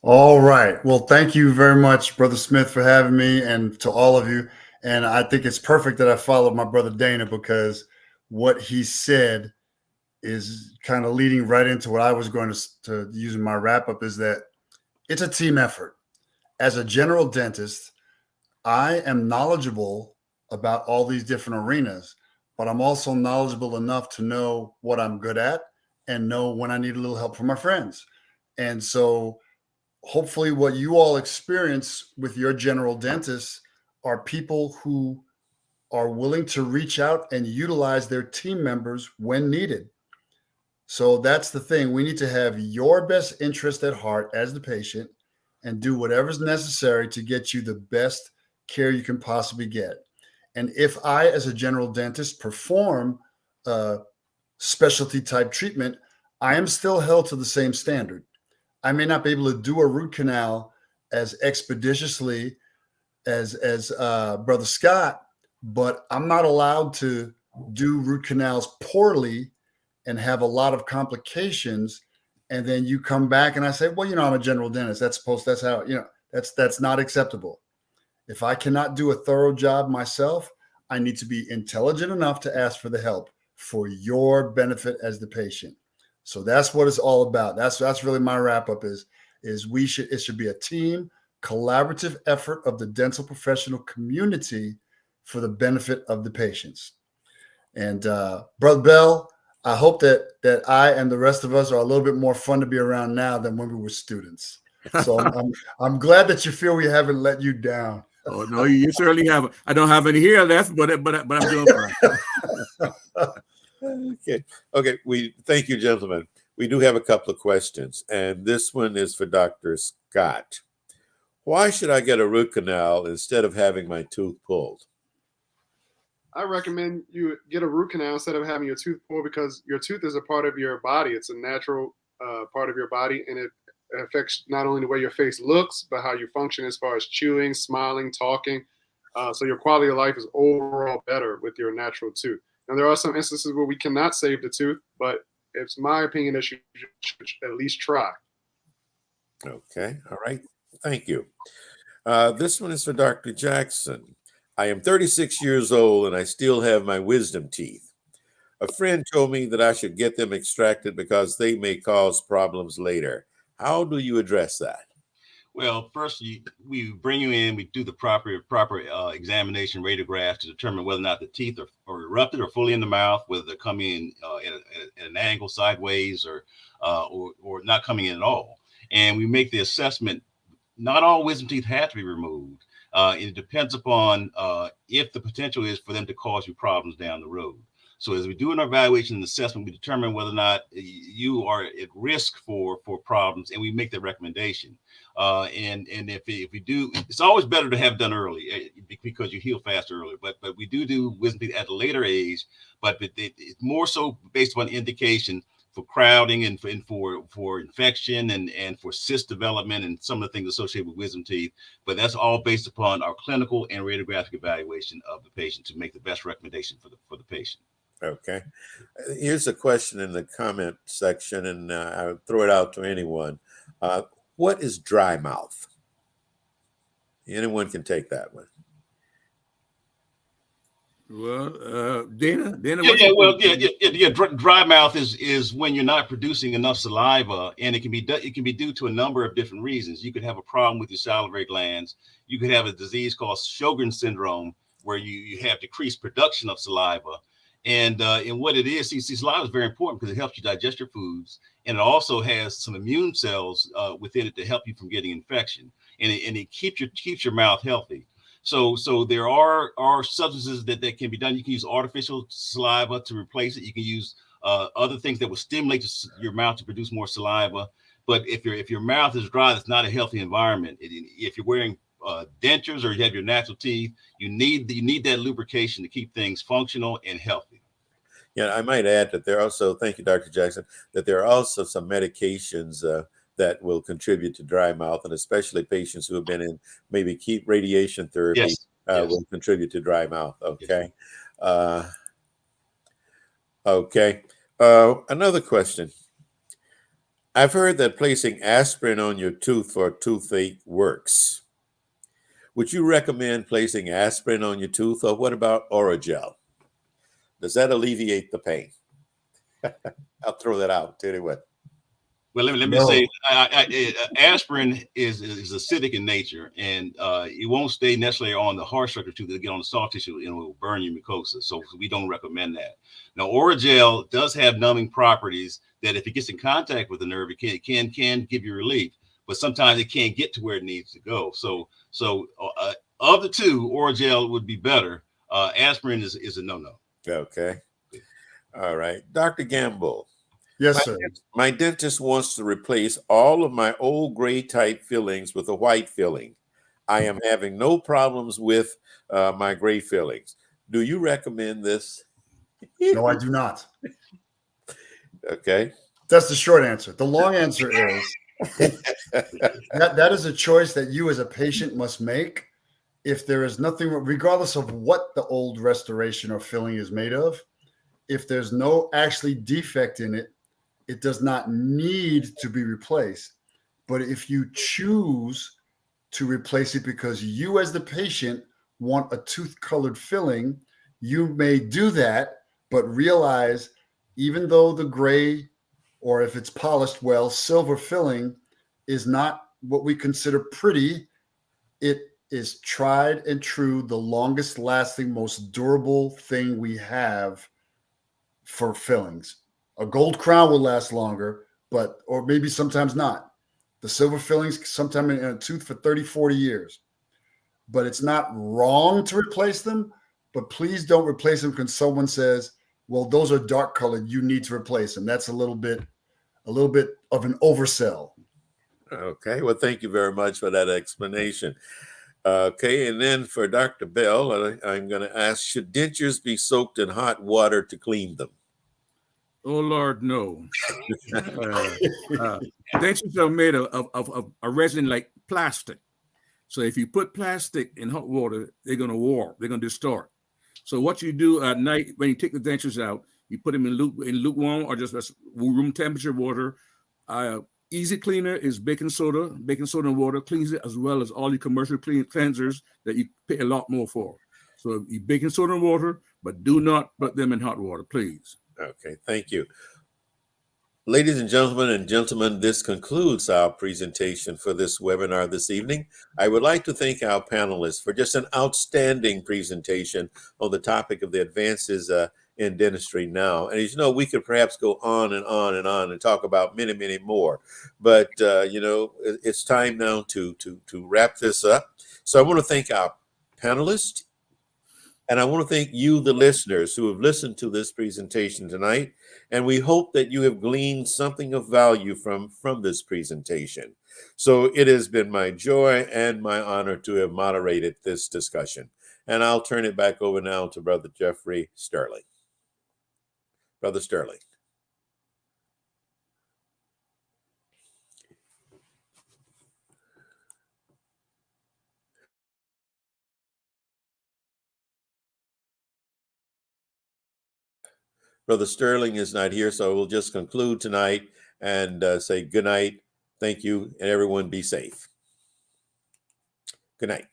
All right. Well, thank you very much, Brother Smith, for having me, and to all of you. And I think it's perfect that I followed my brother Dana, because what he said is kind of leading right into what I was going to use in my wrap up, is that it's a team effort. As a general dentist, I am knowledgeable about all these different arenas, but I'm also knowledgeable enough to know what I'm good at and know when I need a little help from my friends. And so hopefully what you all experience with your general dentists are people who are willing to reach out and utilize their team members when needed. So that's the thing. We need to have your best interest at heart as the patient and do whatever's necessary to get you the best care you can possibly get. And if I, as a general dentist, perform a specialty type treatment, I am still held to the same standard. I may not be able to do a root canal as expeditiously as Brother Scott, but I'm not allowed to do root canals poorly and have a lot of complications. And then you come back and I say, well, I'm a general dentist. That's how, that's not acceptable. If I cannot do a thorough job myself, I need to be intelligent enough to ask for the help for your benefit as the patient. So that's what it's all about. That's really my wrap up is it should be a team collaborative effort of the dental professional community for the benefit of the patients. And Brother Bell, I hope that I and the rest of us are a little bit more fun to be around now than when we were students. So I'm glad that you feel we haven't let you down. Oh no, you certainly haven't. I don't have any hair left, but I'm doing fine. Okay. We thank you, gentlemen. We do have a couple of questions, and this one is for Dr. Scott. Why should I get a root canal instead of having my tooth pulled? I recommend you get a root canal instead of having your tooth pulled, because your tooth is a part of your body. It's a natural part of your body, and it affects not only the way your face looks, but how you function as far as chewing, smiling, talking. So your quality of life is overall better with your natural tooth. Now, there are some instances where we cannot save the tooth, but it's my opinion that you should at least try. Okay. All right. Thank you. This one is for Dr. Jackson. I am 36 years old and I still have my wisdom teeth. A friend told me that I should get them extracted because they may cause problems later. How do you address that? Well, first, we bring you in, we do the proper examination, radiograph, to determine whether or not the teeth are erupted or fully in the mouth, whether they're coming in at an angle sideways or not coming in at all. And we make the assessment. Not all wisdom teeth have to be removed. It depends upon if the potential is for them to cause you problems down the road. So as we do an evaluation and assessment, we determine whether or not you are at risk for problems, and we make that recommendation. And if we do, it's always better to have done early because you heal faster early. But we do wisdom teeth at a later age, but it's more so based upon indication for crowding and for infection and for cyst development and some of the things associated with wisdom teeth. But that's all based upon our clinical and radiographic evaluation of the patient to make the best recommendation for the patient. Okay. Here's a question in the comment section, and I'll throw it out to anyone. What is dry mouth? Anyone can take that one. Well, Dana. Dry mouth is when you're not producing enough saliva, and it can be due to a number of different reasons. You could have a problem with your salivary glands. You could have a disease called Sjogren's syndrome, where you have decreased production of saliva. And what it is, saliva is very important because it helps you digest your foods, and it also has some immune cells within it to help you from getting infection, and it keeps your mouth healthy. So there are substances that can be done. You can use artificial saliva to replace it. You can use other things that will stimulate your mouth to produce more saliva. But if your mouth is dry, that's not a healthy environment. If you're wearing dentures or you have your natural teeth, you need that lubrication to keep things functional and healthy. Yeah, I might add that there are also, thank you, Dr. Jackson, that there are also some medications that will contribute to dry mouth, and especially patients who have been in maybe keep radiation therapy Yes. Yes. will contribute to dry mouth. Yes. Okay. Okay. Another question. I've heard that placing aspirin on your tooth for toothache works. Would you recommend placing aspirin on your tooth, or what about Oragel? Does that alleviate the pain? I'll throw that out anyway. Well, let me No. say, aspirin is acidic in nature, and it won't stay necessarily on the hard structure tooth. It'll get on the soft tissue and it will burn your mucosa. So we don't recommend that. Now, Oragel does have numbing properties that if it gets in contact with the nerve, it can give you relief, but sometimes it can't get to where it needs to go. So of the two, Oragel would be better. Aspirin is a no-no. Okay. All right. Dr. Gamble. Yes, sir. My dentist wants to replace all of my old gray type fillings with a white filling. I am having no problems with my gray fillings. Do you recommend this? No, I do not. Okay. That's the short answer. The long answer is that is a choice that you as a patient must make. If there is nothing, regardless of what the old restoration or filling is made of, if there's no actually defect in it, it does not need to be replaced. But if you choose to replace it because you as the patient want a tooth colored filling, you may do that, but realize even though the gray, or if it's polished well, silver filling is not what we consider pretty, it is tried and true, the longest lasting, most durable thing we have for fillings. A gold crown will last longer, or maybe sometimes not. The silver fillings sometimes in a tooth for 30, 40 years. But it's not wrong to replace them, but please don't replace them because someone says, well, those are dark colored, you need to replace them. That's a little bit of an oversell. Okay. Well, thank you very much for that explanation. Okay. And then for Dr. Bell, I'm going to ask, should dentures be soaked in hot water to clean them? Oh Lord, no. Dentures are made of a resin like plastic. So if you put plastic in hot water, they're going to warp, they're going to distort. So what you do at night when you take the dentures out, you put them in lukewarm or just room temperature water. Easy cleaner is baking soda. Baking soda and water cleans it as well as all the commercial cleansers that you pay a lot more for. So you baking soda and water, but do not put them in hot water, please. Okay, thank you. Ladies and gentlemen, this concludes our presentation for this webinar this evening. I would like to thank our panelists for just an outstanding presentation on the topic of the advances in dentistry now. And as you know, we could perhaps go on and on and on and talk about many, many more. But, it's time now to wrap this up. So I want to thank our panelists. And I want to thank you, the listeners, who have listened to this presentation tonight. And we hope that you have gleaned something of value from this presentation. So it has been my joy and my honor to have moderated this discussion. And I'll turn it back over now to Brother Jeffrey Sterling. Brother Sterling. Brother Sterling is not here, so we'll just conclude tonight and say good night. Thank you, and everyone be safe. Good night.